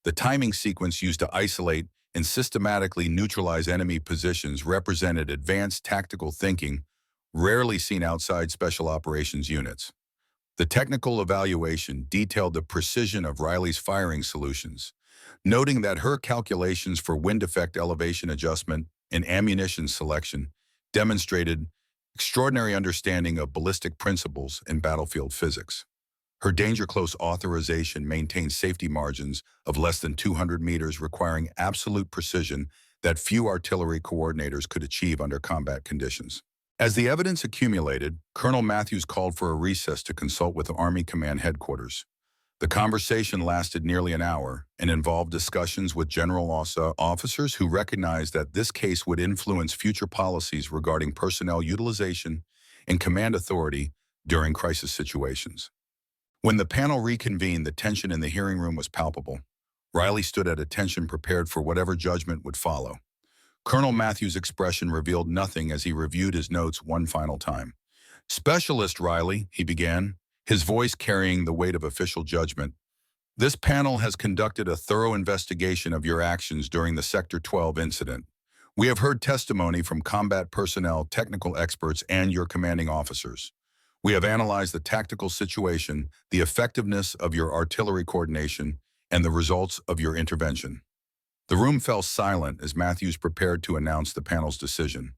The timing sequence used to isolate and systematically neutralize enemy positions represented advanced tactical thinking rarely seen outside special operations units. The technical evaluation detailed the precision of Riley's firing solutions, noting that her calculations for wind effect elevation adjustment and ammunition selection demonstrated extraordinary understanding of ballistic principles and battlefield physics. Her danger-close authorization maintained safety margins of less than 200 meters, requiring absolute precision that few artillery coordinators could achieve under combat conditions. As the evidence accumulated, Colonel Matthews called for a recess to consult with Army Command Headquarters. The conversation lasted nearly an hour and involved discussions with general officers who recognized that this case would influence future policies regarding personnel utilization and command authority during crisis situations. When the panel reconvened, the tension in the hearing room was palpable. Riley stood at attention, prepared for whatever judgment would follow. Colonel Matthews' expression revealed nothing as he reviewed his notes one final time. "Specialist Riley," he began, his voice carrying the weight of official judgment, "this panel has conducted a thorough investigation of your actions during the Sector 12 incident. We have heard testimony from combat personnel, technical experts, and your commanding officers. We have analyzed the tactical situation, the effectiveness of your artillery coordination, and the results of your intervention." The room fell silent as Matthews prepared to announce the panel's decision.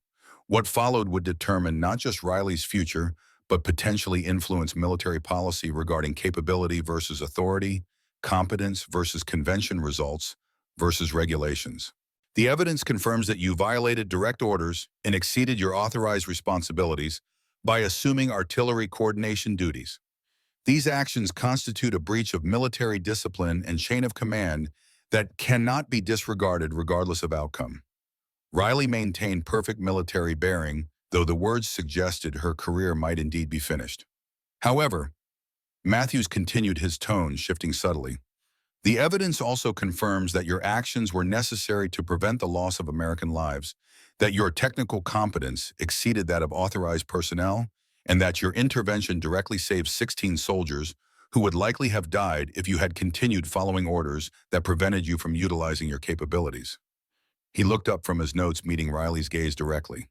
What followed would determine not just Riley's future, but potentially influence military policy regarding capability versus authority, competence versus convention, results versus regulations. "The evidence confirms that you violated direct orders and exceeded your authorized responsibilities by assuming artillery coordination duties. These actions constitute a breach of military discipline and chain of command that cannot be disregarded regardless of outcome." Riley maintained perfect military bearing, though the words suggested her career might indeed be finished. However, Matthews continued, his tone shifting subtly. "The evidence also confirms that your actions were necessary to prevent the loss of American lives, that your technical competence exceeded that of authorized personnel, and that your intervention directly saved 16 soldiers who would likely have died if you had continued following orders that prevented you from utilizing your capabilities." He looked up from his notes, meeting Riley's gaze directly.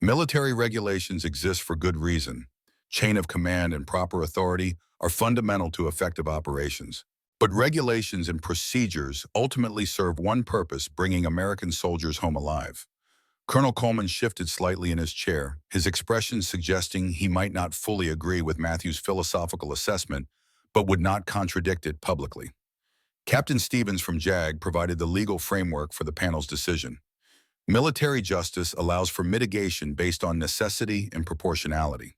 "Military regulations exist for good reason. Chain of command and proper authority are fundamental to effective operations. But regulations and procedures ultimately serve one purpose: bringing American soldiers home alive." Colonel Coleman shifted slightly in his chair, his expression suggesting he might not fully agree with Matthews' philosophical assessment, but would not contradict it publicly. Captain Stevens from JAG provided the legal framework for the panel's decision. Military justice allows for mitigation based on necessity and proportionality.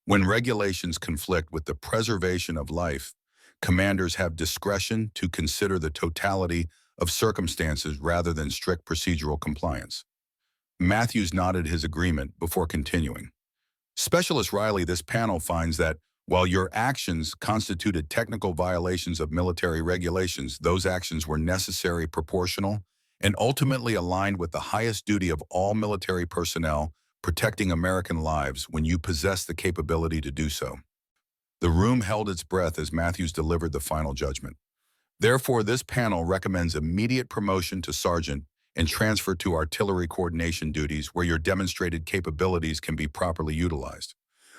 When regulations conflict with the preservation of life, commanders have discretion to consider the totality of circumstances rather than strict procedural compliance. Matthews nodded his agreement before continuing. "Specialist Riley, this panel finds that while your actions constituted technical violations of military regulations, those actions were necessary, proportional, and ultimately aligned with the highest duty of all military personnel, protecting American lives when you possess the capability to do so." The room held its breath as Matthews delivered the final judgment. "Therefore, this panel recommends immediate promotion to sergeant and transfer to artillery coordination duties where your demonstrated capabilities can be properly utilized.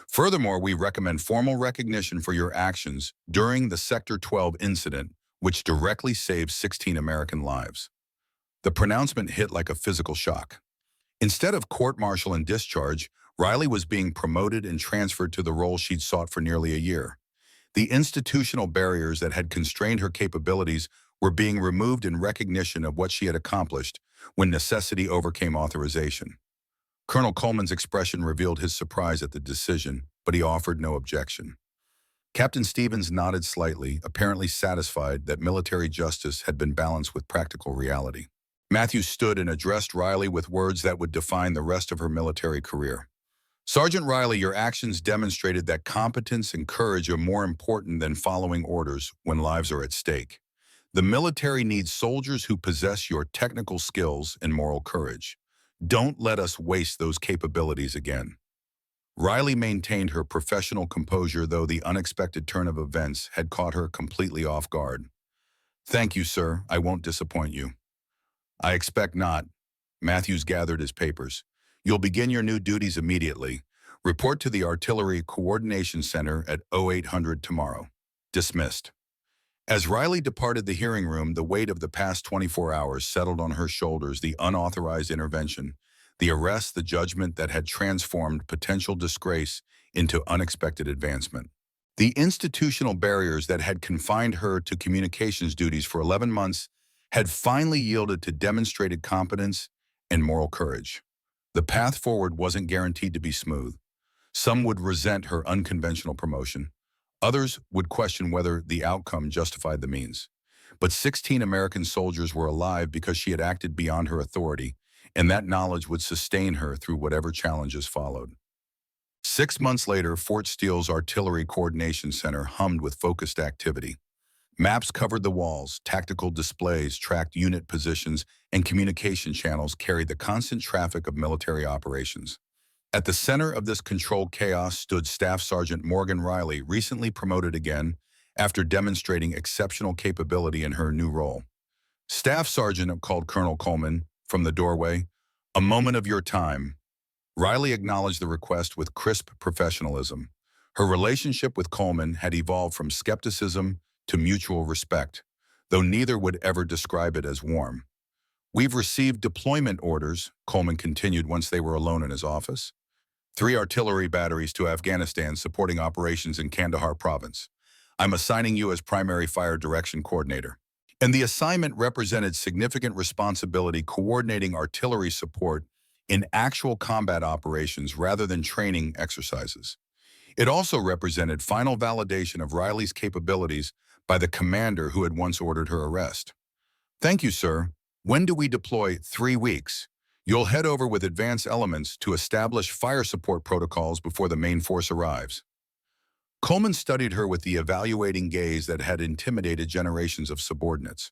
Furthermore, we recommend formal recognition for your actions during the Sector 12 incident, which directly saved 16 American lives." The pronouncement hit like a physical shock. Instead of court-martial and discharge, Riley was being promoted and transferred to the role she'd sought for nearly a year. The institutional barriers that had constrained her capabilities were being removed in recognition of what she had accomplished when necessity overcame authorization. Colonel Coleman's expression revealed his surprise at the decision, but he offered no objection. Captain Stevens nodded slightly, apparently satisfied that military justice had been balanced with practical reality. Matthews stood and addressed Riley with words that would define the rest of her military career. "Sergeant Riley, your actions demonstrated that competence and courage are more important than following orders when lives are at stake. The military needs soldiers who possess your technical skills and moral courage. Don't let us waste those capabilities again." Riley maintained her professional composure, though the unexpected turn of events had caught her completely off guard. "Thank you, sir. I won't disappoint you." "I expect not." Matthews gathered his papers. "You'll begin your new duties immediately. Report to the Artillery Coordination Center at 0800 tomorrow. Dismissed." As Riley departed the hearing room, the weight of the past 24 hours settled on her shoulders: the unauthorized intervention, the arrest, the judgment that had transformed potential disgrace into unexpected advancement. The institutional barriers that had confined her to communications duties for 11 months had finally yielded to demonstrated competence and moral courage. The path forward wasn't guaranteed to be smooth. Some would resent her unconventional promotion. Others would question whether the outcome justified the means. But 16 American soldiers were alive because she had acted beyond her authority, and that knowledge would sustain her through whatever challenges followed. 6 months later, Fort Steele's Artillery Coordination Center hummed with focused activity. Maps covered the walls, tactical displays tracked unit positions, and communication channels carried the constant traffic of military operations. At the center of this controlled chaos stood Staff Sergeant Morgan Riley, recently promoted again after demonstrating exceptional capability in her new role. Staff Sergeant called Colonel Coleman from the doorway. "A moment of your time." Riley acknowledged the request with crisp professionalism. Her relationship with Coleman had evolved from skepticism to mutual respect, though neither would ever describe it as warm. "We've received deployment orders," Coleman continued once they were alone in his office. "3 artillery batteries to Afghanistan supporting operations in Kandahar province. I'm assigning you as primary fire direction coordinator." And the assignment represented significant responsibility coordinating artillery support in actual combat operations rather than training exercises. It also represented final validation of Riley's capabilities by the commander who had once ordered her arrest. "Thank you, sir. When do we deploy?" "3 weeks. You'll head over with advanced elements to establish fire support protocols before the main force arrives." Coleman studied her with the evaluating gaze that had intimidated generations of subordinates.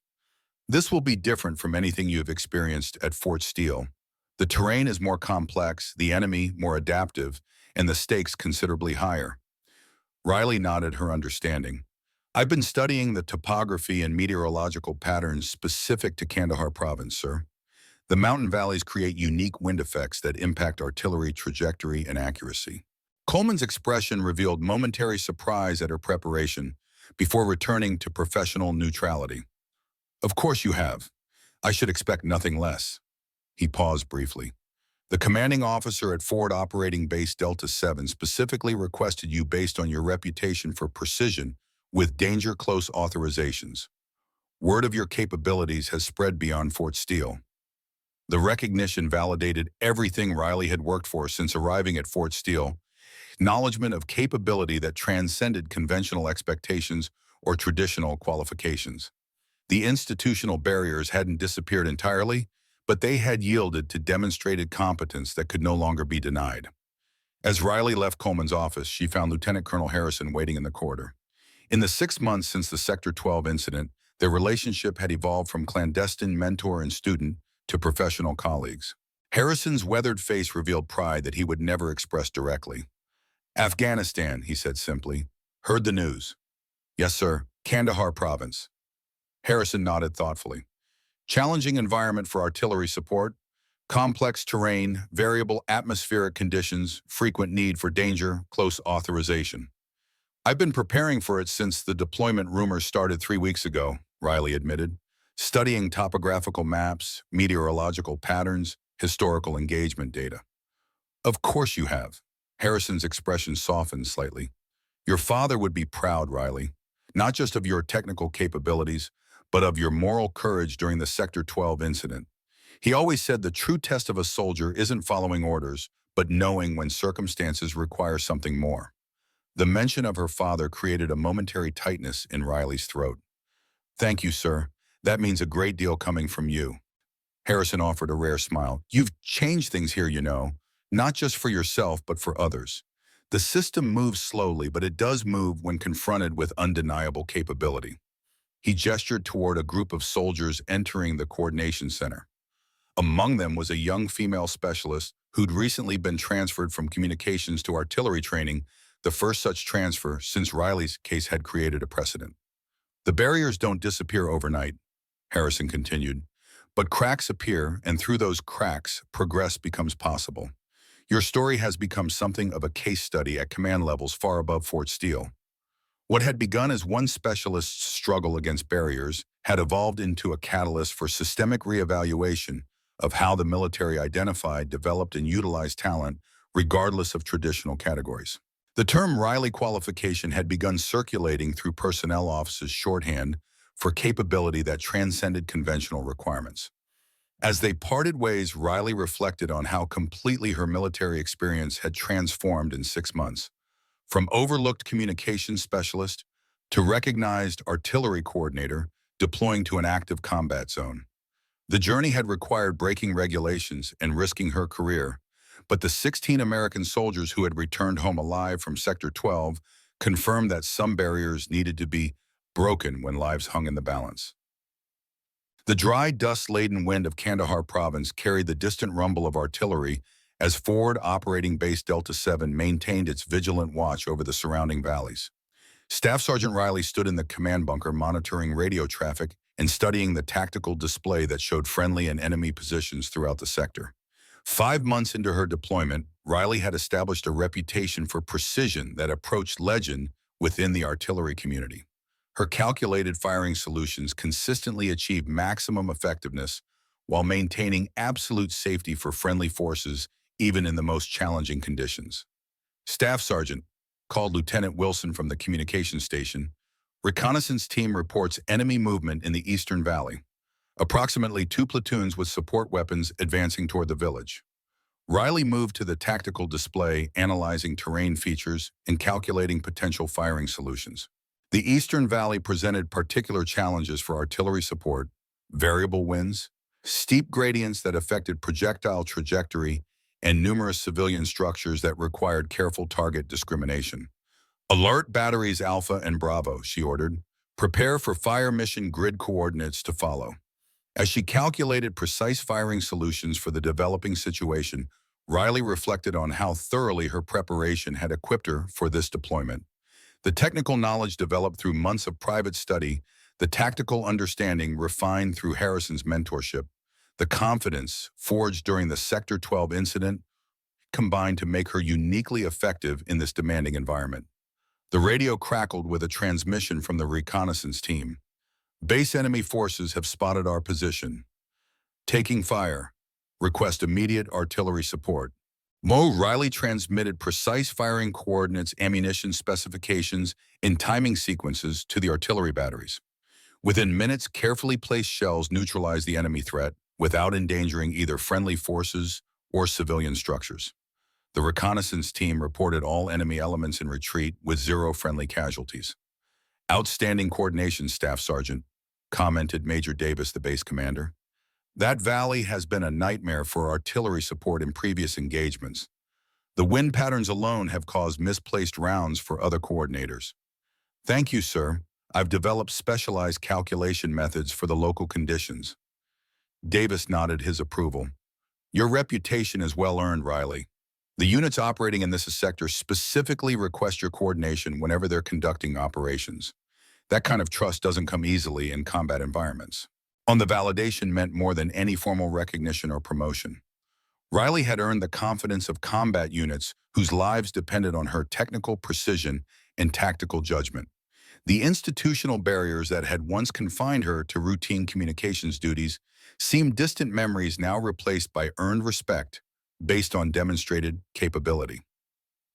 "This will be different from anything you have experienced at Fort Steele. The terrain is more complex, the enemy more adaptive, and the stakes considerably higher." Riley nodded her understanding. "I've been studying the topography and meteorological patterns specific to Kandahar province, sir. The mountain valleys create unique wind effects that impact artillery trajectory and accuracy." Coleman's expression revealed momentary surprise at her preparation before returning to professional neutrality. "Of course you have. I should expect nothing less." He paused briefly. "The commanding officer at Forward Operating Base Delta 7 specifically requested you based on your reputation for precision with danger-close authorizations. Word of your capabilities has spread beyond Fort Steele." The recognition validated everything Riley had worked for since arriving at Fort Steele, acknowledgement of capability that transcended conventional expectations or traditional qualifications. The institutional barriers hadn't disappeared entirely, but they had yielded to demonstrated competence that could no longer be denied. As Riley left Coleman's office, she found Lieutenant Colonel Harrison waiting in the corridor. In the 6 months since the Sector 12 incident, their relationship had evolved from clandestine mentor and student to professional colleagues. Harrison's weathered face revealed pride that he would never express directly. "Afghanistan," he said simply. "Heard the news." "Yes, sir. Kandahar province." Harrison nodded thoughtfully. "Challenging environment for artillery support. Complex terrain, variable atmospheric conditions, frequent need for danger-close authorization." "I've been preparing for it since the deployment rumors started 3 weeks ago," Riley admitted. "Studying topographical maps, meteorological patterns, historical engagement data." "Of course you have." Harrison's expression softened slightly. "Your father would be proud, Riley, not just of your technical capabilities, but of your moral courage during the Sector 12 incident. He always said the true test of a soldier isn't following orders, but knowing when circumstances require something more." The mention of her father created a momentary tightness in Riley's throat. "Thank you, sir. That means a great deal coming from you." Harrison offered a rare smile. "You've changed things here, you know. Not just for yourself, but for others. The system moves slowly, but it does move when confronted with undeniable capability." He gestured toward a group of soldiers entering the coordination center. Among them was a young female specialist who'd recently been transferred from communications to artillery training, the first such transfer since Riley's case had created a precedent. "The barriers don't disappear overnight," Harrison continued, "but cracks appear, and through those cracks, progress becomes possible. Your story has become something of a case study at command levels far above Fort Steele. What had begun as one specialist's struggle against barriers had evolved into a catalyst for systemic reevaluation of how the military identified, developed, and utilized talent, regardless of traditional categories." The term Riley qualification had begun circulating through personnel offices shorthand for capability that transcended conventional requirements. As they parted ways, Riley reflected on how completely her military experience had transformed in 6 months. from overlooked communications specialist to recognized artillery coordinator deploying to an active combat zone. The journey had required breaking regulations and risking her career, but the 16 American soldiers who had returned home alive from Sector 12 confirmed that some barriers needed to be broken when lives hung in the balance. The dry, dust-laden wind of Kandahar province carried the distant rumble of artillery as Forward Operating Base Delta 7 maintained its vigilant watch over the surrounding valleys. Staff Sergeant Riley stood in the command bunker monitoring radio traffic and studying the tactical display that showed friendly and enemy positions throughout the sector. 5 months into her deployment, Riley had established a reputation for precision that approached legend within the artillery community. Her calculated firing solutions consistently achieved maximum effectiveness while maintaining absolute safety for friendly forces, even in the most challenging conditions. Staff Sergeant, called Lieutenant Wilson from the communications station, reconnaissance team reports enemy movement in the Eastern Valley. Approximately 2 platoons with support weapons advancing toward the village. Riley moved to the tactical display, analyzing terrain features and calculating potential firing solutions. The Eastern Valley presented particular challenges for artillery support, variable winds, steep gradients that affected projectile trajectory, and numerous civilian structures that required careful target discrimination. Alert batteries Alpha and Bravo, she ordered. Prepare for fire mission grid coordinates to follow. As she calculated precise firing solutions for the developing situation, Riley reflected on how thoroughly her preparation had equipped her for this deployment. The technical knowledge developed through months of private study, the tactical understanding refined through Harrison's mentorship, the confidence forged during the Sector 12 incident combined to make her uniquely effective in this demanding environment. The radio crackled with a transmission from the reconnaissance team. Base enemy forces have spotted our position. Taking fire. Request immediate artillery support. Riley transmitted precise firing coordinates, ammunition specifications, and timing sequences to the artillery batteries. Within minutes, carefully placed shells neutralized the enemy threat without endangering either friendly forces or civilian structures. The reconnaissance team reported all enemy elements in retreat with 0 friendly casualties. Outstanding coordination, Staff Sergeant, commented Major Davis, the base commander. That valley has been a nightmare for artillery support in previous engagements. The wind patterns alone have caused misplaced rounds for other coordinators. Thank you, sir. I've developed specialized calculation methods for the local conditions. Davis nodded his approval. Your reputation is well earned, Riley. The units operating in this sector specifically request your coordination whenever they're conducting operations. That kind of trust doesn't come easily in combat environments. The validation meant more than any formal recognition or promotion. Riley had earned the confidence of combat units whose lives depended on her technical precision and tactical judgment. The institutional barriers that had once confined her to routine communications duties seemed distant memories now replaced by earned respect based on demonstrated capability.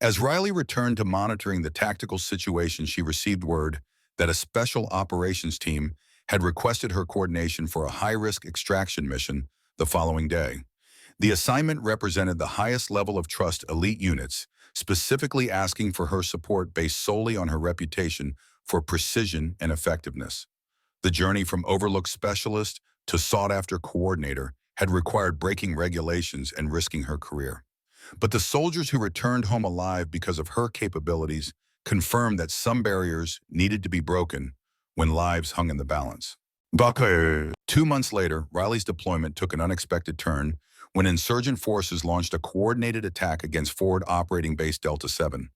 As Riley returned to monitoring the tactical situation, she received word that a special operations team had requested her coordination for a high-risk extraction mission the following day. The assignment represented the highest level of trust elite units, specifically asking for her support based solely on her reputation for precision and effectiveness. The journey from overlooked specialist to sought-after coordinator had required breaking regulations and risking her career. But the soldiers who returned home alive because of her capabilities confirmed that some barriers needed to be broken when lives hung in the balance. 2 months later, Riley's deployment took an unexpected turn when insurgent forces launched a coordinated attack against Forward Operating Base Delta 7.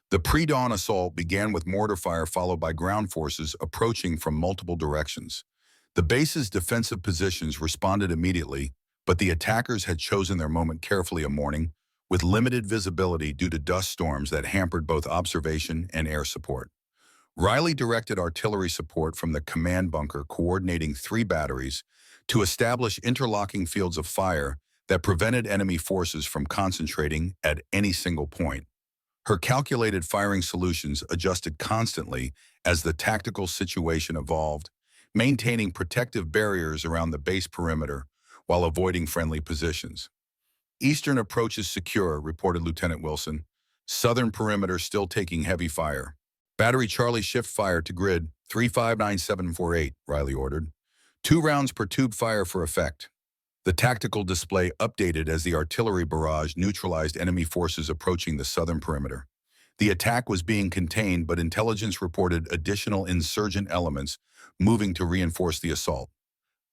The pre-dawn assault began with mortar fire followed by ground forces approaching from multiple directions. The base's defensive positions responded immediately, but the attackers had chosen their moment carefully a morning, with limited visibility due to dust storms that hampered both observation and air support. Riley directed artillery support from the command bunker, coordinating 3 batteries to establish interlocking fields of fire that prevented enemy forces from concentrating at any single point. Her calculated firing solutions adjusted constantly as the tactical situation evolved, maintaining protective barriers around the base perimeter while avoiding friendly positions. Eastern approach is secure, reported Lieutenant Wilson. Southern perimeter still taking heavy fire. Battery Charlie shift fire to grid 359748, Riley ordered. 2 rounds per tube fire for effect. The tactical display updated as the artillery barrage neutralized enemy forces approaching the southern perimeter. The attack was being contained, but intelligence reported additional insurgent elements moving to reinforce the assault.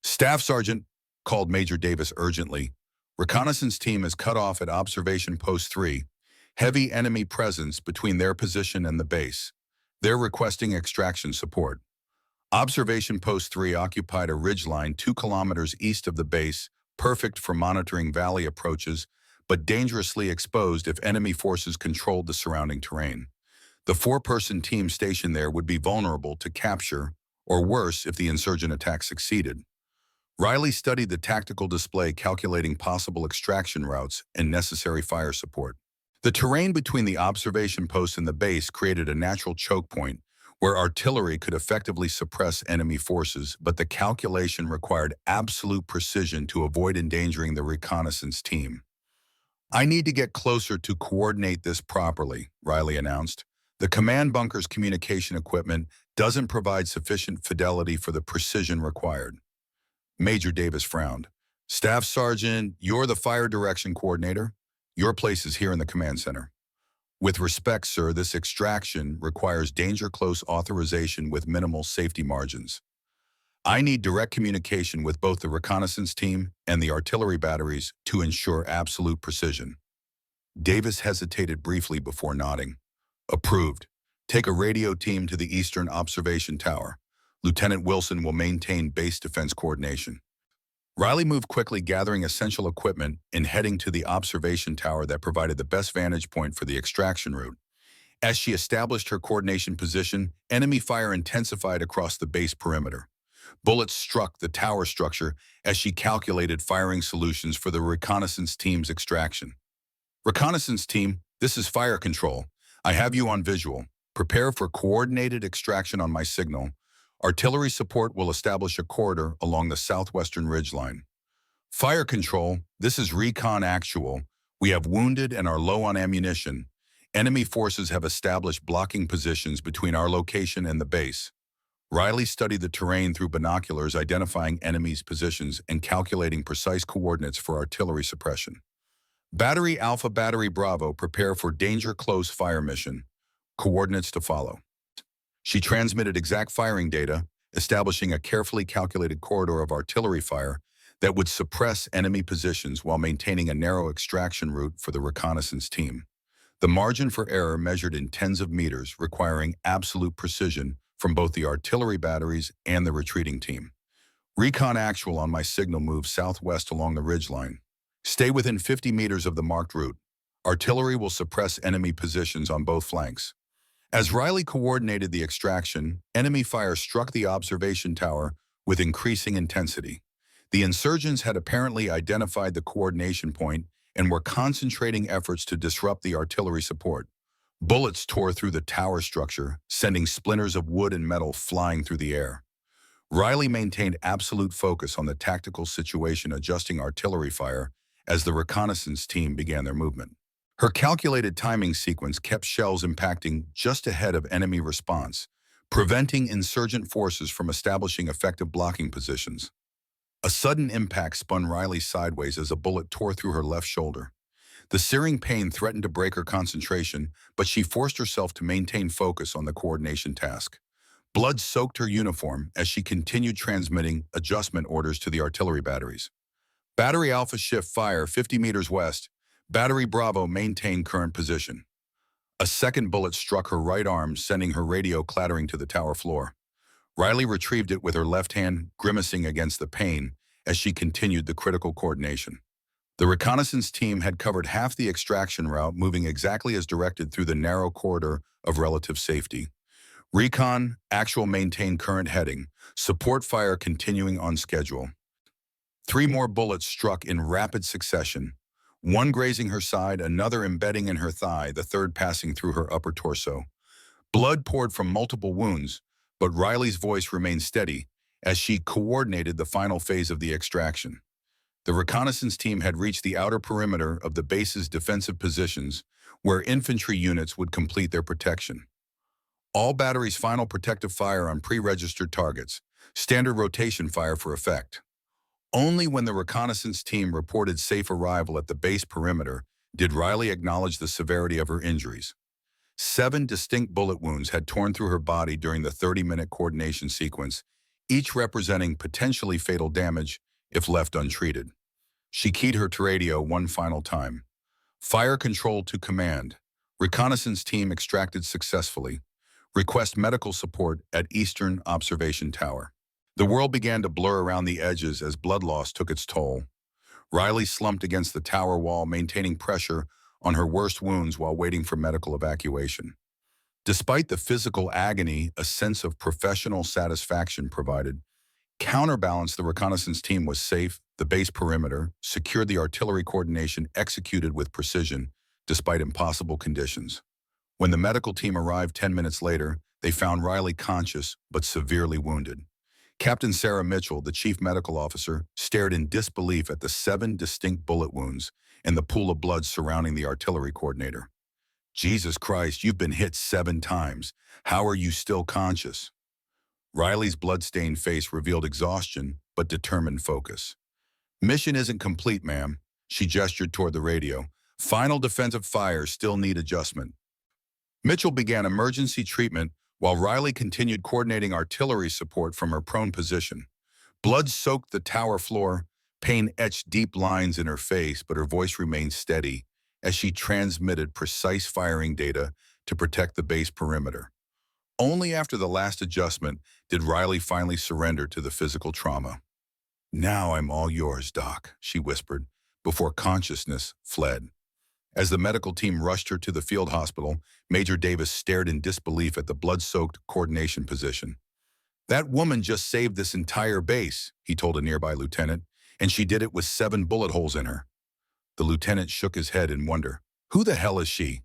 Staff Sergeant called Major Davis urgently. Reconnaissance team is cut off at Observation Post 3. Heavy enemy presence between their position and the base. They're requesting extraction support. Observation Post 3 occupied a ridgeline 2 kilometers east of the base, perfect for monitoring valley approaches, but dangerously exposed if enemy forces controlled the surrounding terrain. The 4-person team stationed there would be vulnerable to capture, or worse if the insurgent attack succeeded. Riley studied the tactical display calculating possible extraction routes and necessary fire support. The terrain between the observation post and the base created a natural choke point where artillery could effectively suppress enemy forces, but the calculation required absolute precision to avoid endangering the reconnaissance team. "I need to get closer to coordinate this properly," Riley announced. "The command bunker's communication equipment doesn't provide sufficient fidelity for the precision required." Major Davis frowned. "Staff Sergeant, you're the fire direction coordinator. Your place is here in the command center." "With respect, sir, this extraction requires danger-close authorization with minimal safety margins. I need direct communication with both the reconnaissance team and the artillery batteries to ensure absolute precision." Davis hesitated briefly before nodding. "Approved. Take a radio team to the Eastern Observation Tower. Lieutenant Wilson will maintain base defense coordination." Riley moved quickly, gathering essential equipment and heading to the observation tower that provided the best vantage point for the extraction route. As she established her coordination position, enemy fire intensified across the base perimeter. Bullets struck the tower structure as she calculated firing solutions for the reconnaissance team's extraction. "Reconnaissance team, this is fire control. I have you on visual. Prepare for coordinated extraction on my signal. Artillery support will establish a corridor along the southwestern ridgeline." "Fire control, this is recon actual. We have wounded and are low on ammunition. Enemy forces have established blocking positions between our location and the base." Riley studied the terrain through binoculars, identifying enemies' positions and calculating precise coordinates for artillery suppression. "Battery Alpha, Battery Bravo, prepare for danger close fire mission. Coordinates to follow." She transmitted exact firing data, establishing a carefully calculated corridor of artillery fire that would suppress enemy positions while maintaining a narrow extraction route for the reconnaissance team. The margin for error measured in tens of meters, requiring absolute precision from both the artillery batteries and the retreating team. "Recon actual on my signal moves southwest along the ridgeline. Stay within 50 meters of the marked route. Artillery will suppress enemy positions on both flanks." As Riley coordinated the extraction, enemy fire struck the observation tower with increasing intensity. The insurgents had apparently identified the coordination point and were concentrating efforts to disrupt the artillery support. Bullets tore through the tower structure, sending splinters of wood and metal flying through the air. Riley maintained absolute focus on the tactical situation, adjusting artillery fire as the reconnaissance team began their movement. Her calculated timing sequence kept shells impacting just ahead of enemy response, preventing insurgent forces from establishing effective blocking positions. A sudden impact spun Riley sideways as a bullet tore through her left shoulder. The searing pain threatened to break her concentration, but she forced herself to maintain focus on the coordination task. Blood soaked her uniform as she continued transmitting adjustment orders to the artillery batteries. "Battery Alpha shift fire 50 meters west. Battery Bravo maintain current position." A second bullet struck her right arm, sending her radio clattering to the tower floor. Riley retrieved it with her left hand, grimacing against the pain as she continued the critical coordination. The reconnaissance team had covered half the extraction route, moving exactly as directed through the narrow corridor of relative safety. "Recon, actual maintain current heading. Support fire continuing on schedule." 3 more bullets struck in rapid succession, one grazing her side, another embedding in her thigh, the third passing through her upper torso. Blood poured from multiple wounds, but Riley's voice remained steady as she coordinated the final phase of the extraction. The reconnaissance team had reached the outer perimeter of the base's defensive positions where infantry units would complete their protection. All batteries' final protective fire on pre-registered targets, standard rotation fire for effect. Only when the reconnaissance team reported safe arrival at the base perimeter did Riley acknowledge the severity of her injuries. 7 distinct bullet wounds had torn through her body during the 30-minute coordination sequence, each representing potentially fatal damage if left untreated. She keyed her to radio one final time. Fire control to command. Reconnaissance team extracted successfully. Request medical support at Eastern Observation Tower. The world began to blur around the edges as blood loss took its toll. Riley slumped against the tower wall, maintaining pressure on her worst wounds while waiting for medical evacuation. Despite the physical agony, a sense of professional satisfaction provided. Counterbalanced, the reconnaissance team was safe, the base perimeter, secured, the artillery coordination executed with precision, despite impossible conditions. When the medical team arrived 10 minutes later, they found Riley conscious but severely wounded. Captain Sarah Mitchell, the chief medical officer, stared in disbelief at the 7 distinct bullet wounds and the pool of blood surrounding the artillery coordinator. "Jesus Christ, you've been hit 7 times. How are you still conscious?" Riley's blood-stained face revealed exhaustion but determined focus. "Mission isn't complete, ma'am." She gestured toward the radio. "Final defensive fires still need adjustment." Mitchell began emergency treatment while Riley continued coordinating artillery support from her prone position. Blood soaked the tower floor, pain etched deep lines in her face, but her voice remained steady as she transmitted precise firing data to protect the base perimeter. Only after the last adjustment did Riley finally surrender to the physical trauma. "Now I'm all yours, Doc," she whispered, before consciousness fled. As the medical team rushed her to the field hospital, Major Davis stared in disbelief at the blood-soaked coordination position. "That woman just saved this entire base," he told a nearby lieutenant, "and she did it with 7 bullet holes in her." The lieutenant shook his head in wonder. "Who the hell is she?"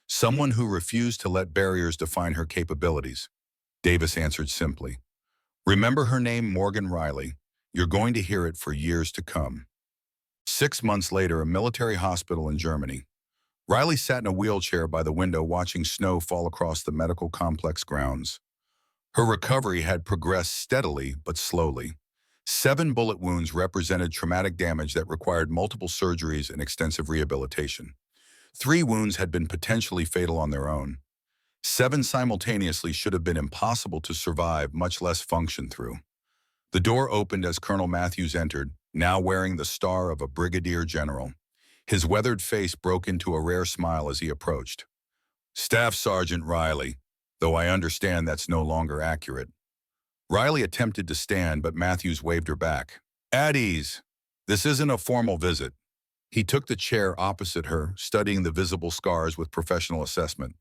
"Someone who refused to let barriers define her capabilities," Davis answered simply. "Remember her name, Morgan Riley. You're going to hear it for years to come." 6 months later, a military hospital in Germany. Riley sat in a wheelchair by the window watching snow fall across the medical complex grounds. Her recovery had progressed steadily but slowly. 7 bullet wounds represented traumatic damage that required multiple surgeries and extensive rehabilitation. 3 wounds had been potentially fatal on their own. 7 simultaneously should have been impossible to survive, much less function through. The door opened as Colonel Matthews entered, now wearing the star of a brigadier general. His weathered face broke into a rare smile as he approached. "Staff Sergeant Riley, though I understand that's no longer accurate." Riley attempted to stand, but Matthews waved her back. "At ease. This isn't a formal visit." He took the chair opposite her, studying the visible scars with professional assessment.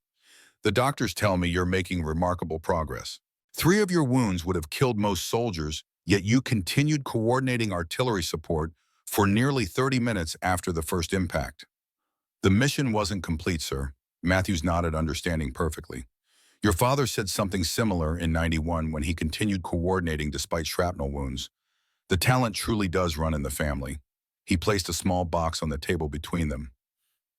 "The doctors tell me you're making remarkable progress. 3 of your wounds would have killed most soldiers, yet you continued coordinating artillery support for nearly 30 minutes after the first impact." "The mission wasn't complete, sir." Matthews nodded, understanding perfectly. "Your father said something similar in '91 when he continued coordinating despite shrapnel wounds. The talent truly does run in the family." He placed a small box on the table between them.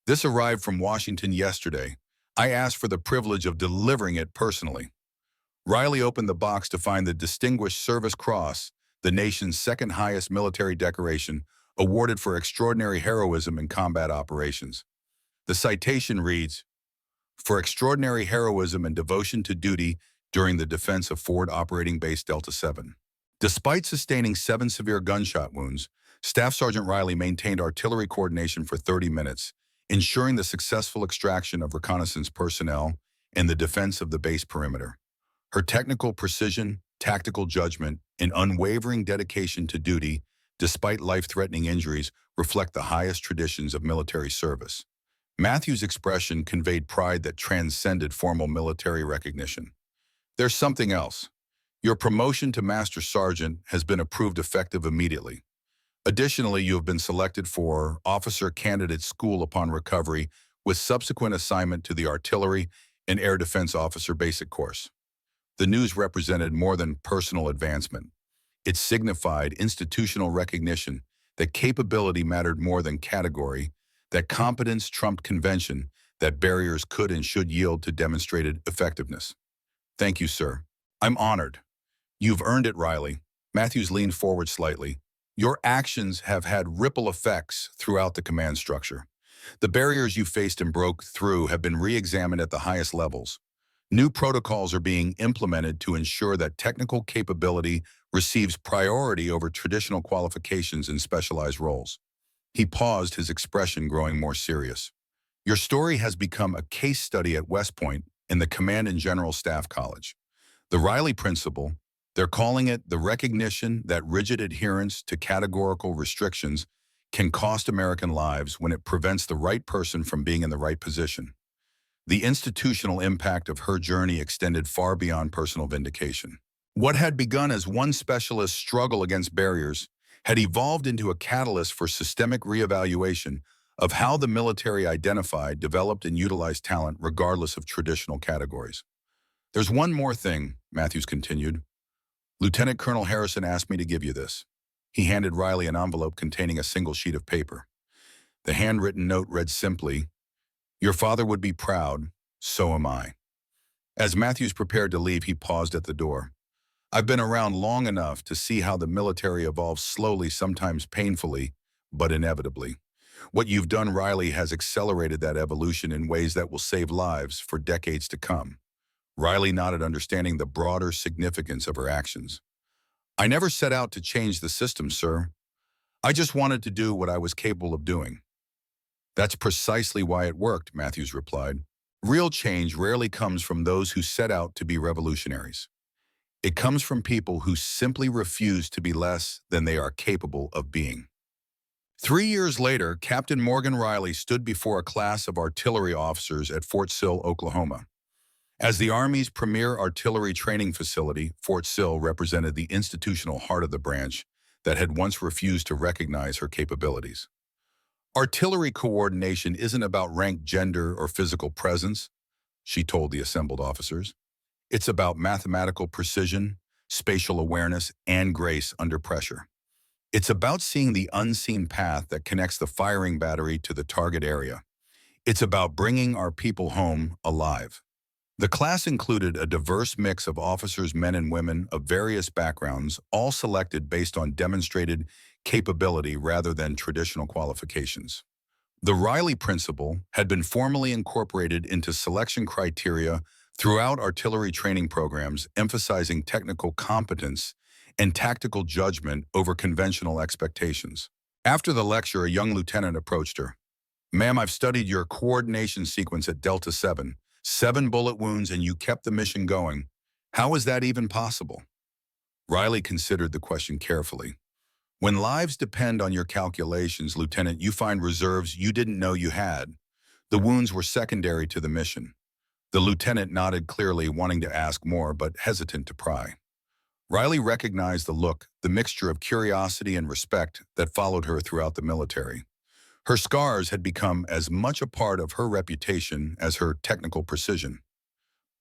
"This arrived from Washington yesterday. I asked for the privilege of delivering it personally." Riley opened the box to find the Distinguished Service Cross, the nation's second highest military decoration, awarded for extraordinary heroism in combat operations. The citation reads, "For extraordinary heroism and devotion to duty during the defense of Forward Operating Base Delta 7. Despite sustaining 7 severe gunshot wounds, Staff Sergeant Riley maintained artillery coordination for 30 minutes, ensuring the successful extraction of reconnaissance personnel and the defense of the base perimeter. Her technical precision, tactical judgment, and unwavering dedication to duty, despite life-threatening injuries, reflect the highest traditions of military service." Matthew's expression conveyed pride that transcended formal military recognition. "There's something else. Your promotion to Master Sergeant has been approved effective immediately. Additionally, you have been selected for Officer Candidate School upon recovery, with subsequent assignment to the Artillery and Air Defense Officer Basic Course." The news represented more than personal advancement. It signified institutional recognition that capability mattered more than category, that competence trumped convention, that barriers could and should yield to demonstrated effectiveness. Thank you, sir. I'm honored. You've earned it, Riley. Matthews leaned forward slightly. Your actions have had ripple effects throughout the command structure. The barriers you faced and broke through have been re-examined at the highest levels. New protocols are being implemented to ensure that technical capability receives priority over traditional qualifications in specialized roles. He paused, his expression growing more serious. Your story has become a case study at West Point in the Command and General Staff College. The Riley Principle, they're calling it the recognition that rigid adherence to categorical restrictions can cost American lives when it prevents the right person from being in the right position. The institutional impact of her journey extended far beyond personal vindication. What had begun as one specialist's struggle against barriers had evolved into a catalyst for systemic reevaluation of how the military identified, developed, and utilized talent regardless of traditional categories. There's one more thing, Matthews continued. Lieutenant Colonel Harrison asked me to give you this. He handed Riley an envelope containing a single sheet of paper. The handwritten note read simply, "Your father would be proud, so am I." As Matthews prepared to leave, he paused at the door. I've been around long enough to see how the military evolves slowly, sometimes painfully, but inevitably. What you've done, Riley, has accelerated that evolution in ways that will save lives for decades to come. Riley nodded, understanding the broader significance of her actions. I never set out to change the system, sir. I just wanted to do what I was capable of doing. That's precisely why it worked, Matthews replied. Real change rarely comes from those who set out to be revolutionaries. It comes from people who simply refuse to be less than they are capable of being. 3 years later, Captain Morgan Riley stood before a class of artillery officers at Fort Sill, Oklahoma. As the Army's premier artillery training facility, Fort Sill represented the institutional heart of the branch that had once refused to recognize her capabilities. Artillery coordination isn't about rank, gender, or physical presence, she told the assembled officers. It's about mathematical precision, spatial awareness, and grace under pressure. It's about seeing the unseen path that connects the firing battery to the target area. It's about bringing our people home alive. The class included a diverse mix of officers, men and women of various backgrounds, all selected based on demonstrated capability rather than traditional qualifications. The Riley Principle had been formally incorporated into selection criteria throughout artillery training programs, emphasizing technical competence and tactical judgment over conventional expectations. After the lecture, a young lieutenant approached her. Ma'am, I've studied your coordination sequence at Delta 7. 7 bullet wounds and you kept the mission going. How is that even possible? Riley considered the question carefully. When lives depend on your calculations, Lieutenant, you find reserves you didn't know you had. The wounds were secondary to the mission. The lieutenant nodded, clearly wanting to ask more, but hesitant to pry. Riley recognized the look, the mixture of curiosity and respect that followed her throughout the military. Her scars had become as much a part of her reputation as her technical precision.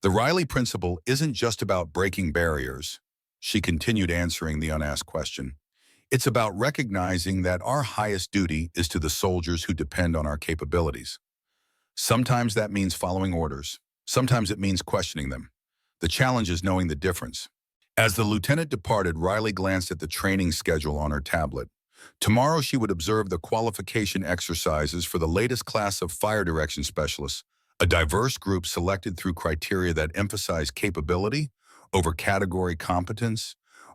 The Riley Principle isn't just about breaking barriers, she continued, answering the unasked question. It's about recognizing that our highest duty is to the soldiers who depend on our capabilities. Sometimes that means following orders. Sometimes it means questioning them. The challenge is knowing the difference. As the lieutenant departed, Riley glanced at the training schedule on her tablet. Tomorrow she would observe the qualification exercises for the latest class of fire direction specialists, a diverse group selected through criteria that emphasize capability over category competence,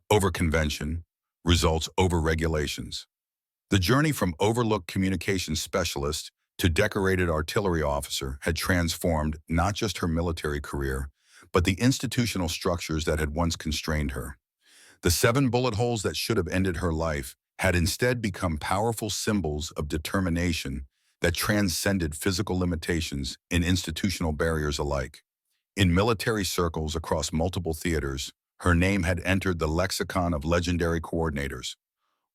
over convention, results over regulations. The journey from overlooked communications specialist to decorated artillery officer had transformed not just her military career, but the institutional structures that had once constrained her. The 7 bullet holes that should have ended her life had instead become powerful symbols of determination that transcended physical limitations and institutional barriers alike. In military circles across multiple theaters, her name had entered the lexicon of legendary coordinators.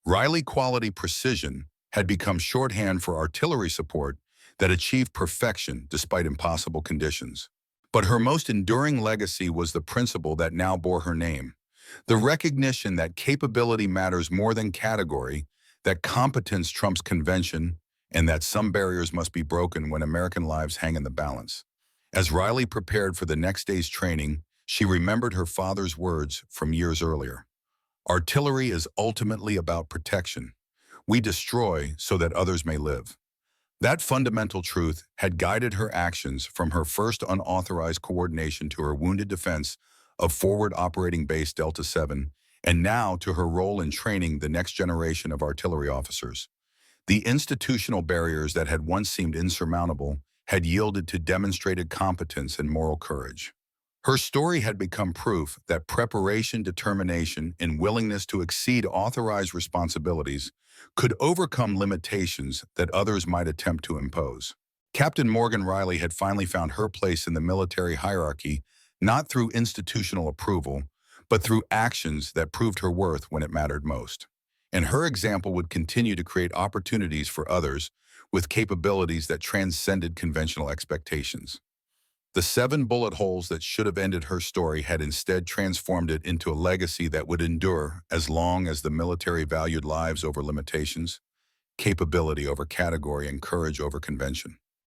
Riley Quality Precision had become shorthand for artillery support that achieved perfection despite impossible conditions. But her most enduring legacy was the principle that now bore her name. The recognition that capability matters more than category, that competence trumps convention, and that some barriers must be broken when American lives hang in the balance. As Riley prepared for the next day's training, she remembered her father's words from years earlier. Artillery is ultimately about protection. We destroy so that others may live. That fundamental truth had guided her actions from her first unauthorized coordination to her wounded defense of Forward Operating Base Delta 7, and now to her role in training the next generation of artillery officers. The institutional barriers that had once seemed insurmountable had yielded to demonstrated competence and moral courage. Her story had become proof that preparation, determination, and willingness to exceed authorized responsibilities could overcome limitations that others might attempt to impose. Captain Morgan Riley had finally found her place in the military hierarchy, not through institutional approval, but through actions that proved her worth when it mattered most. And her example would continue to create opportunities for others with capabilities that transcended conventional expectations. The 7 bullet holes that should have ended her story had instead transformed it into a legacy that would endure as long as the military valued lives over limitations, capability over category, and courage over convention.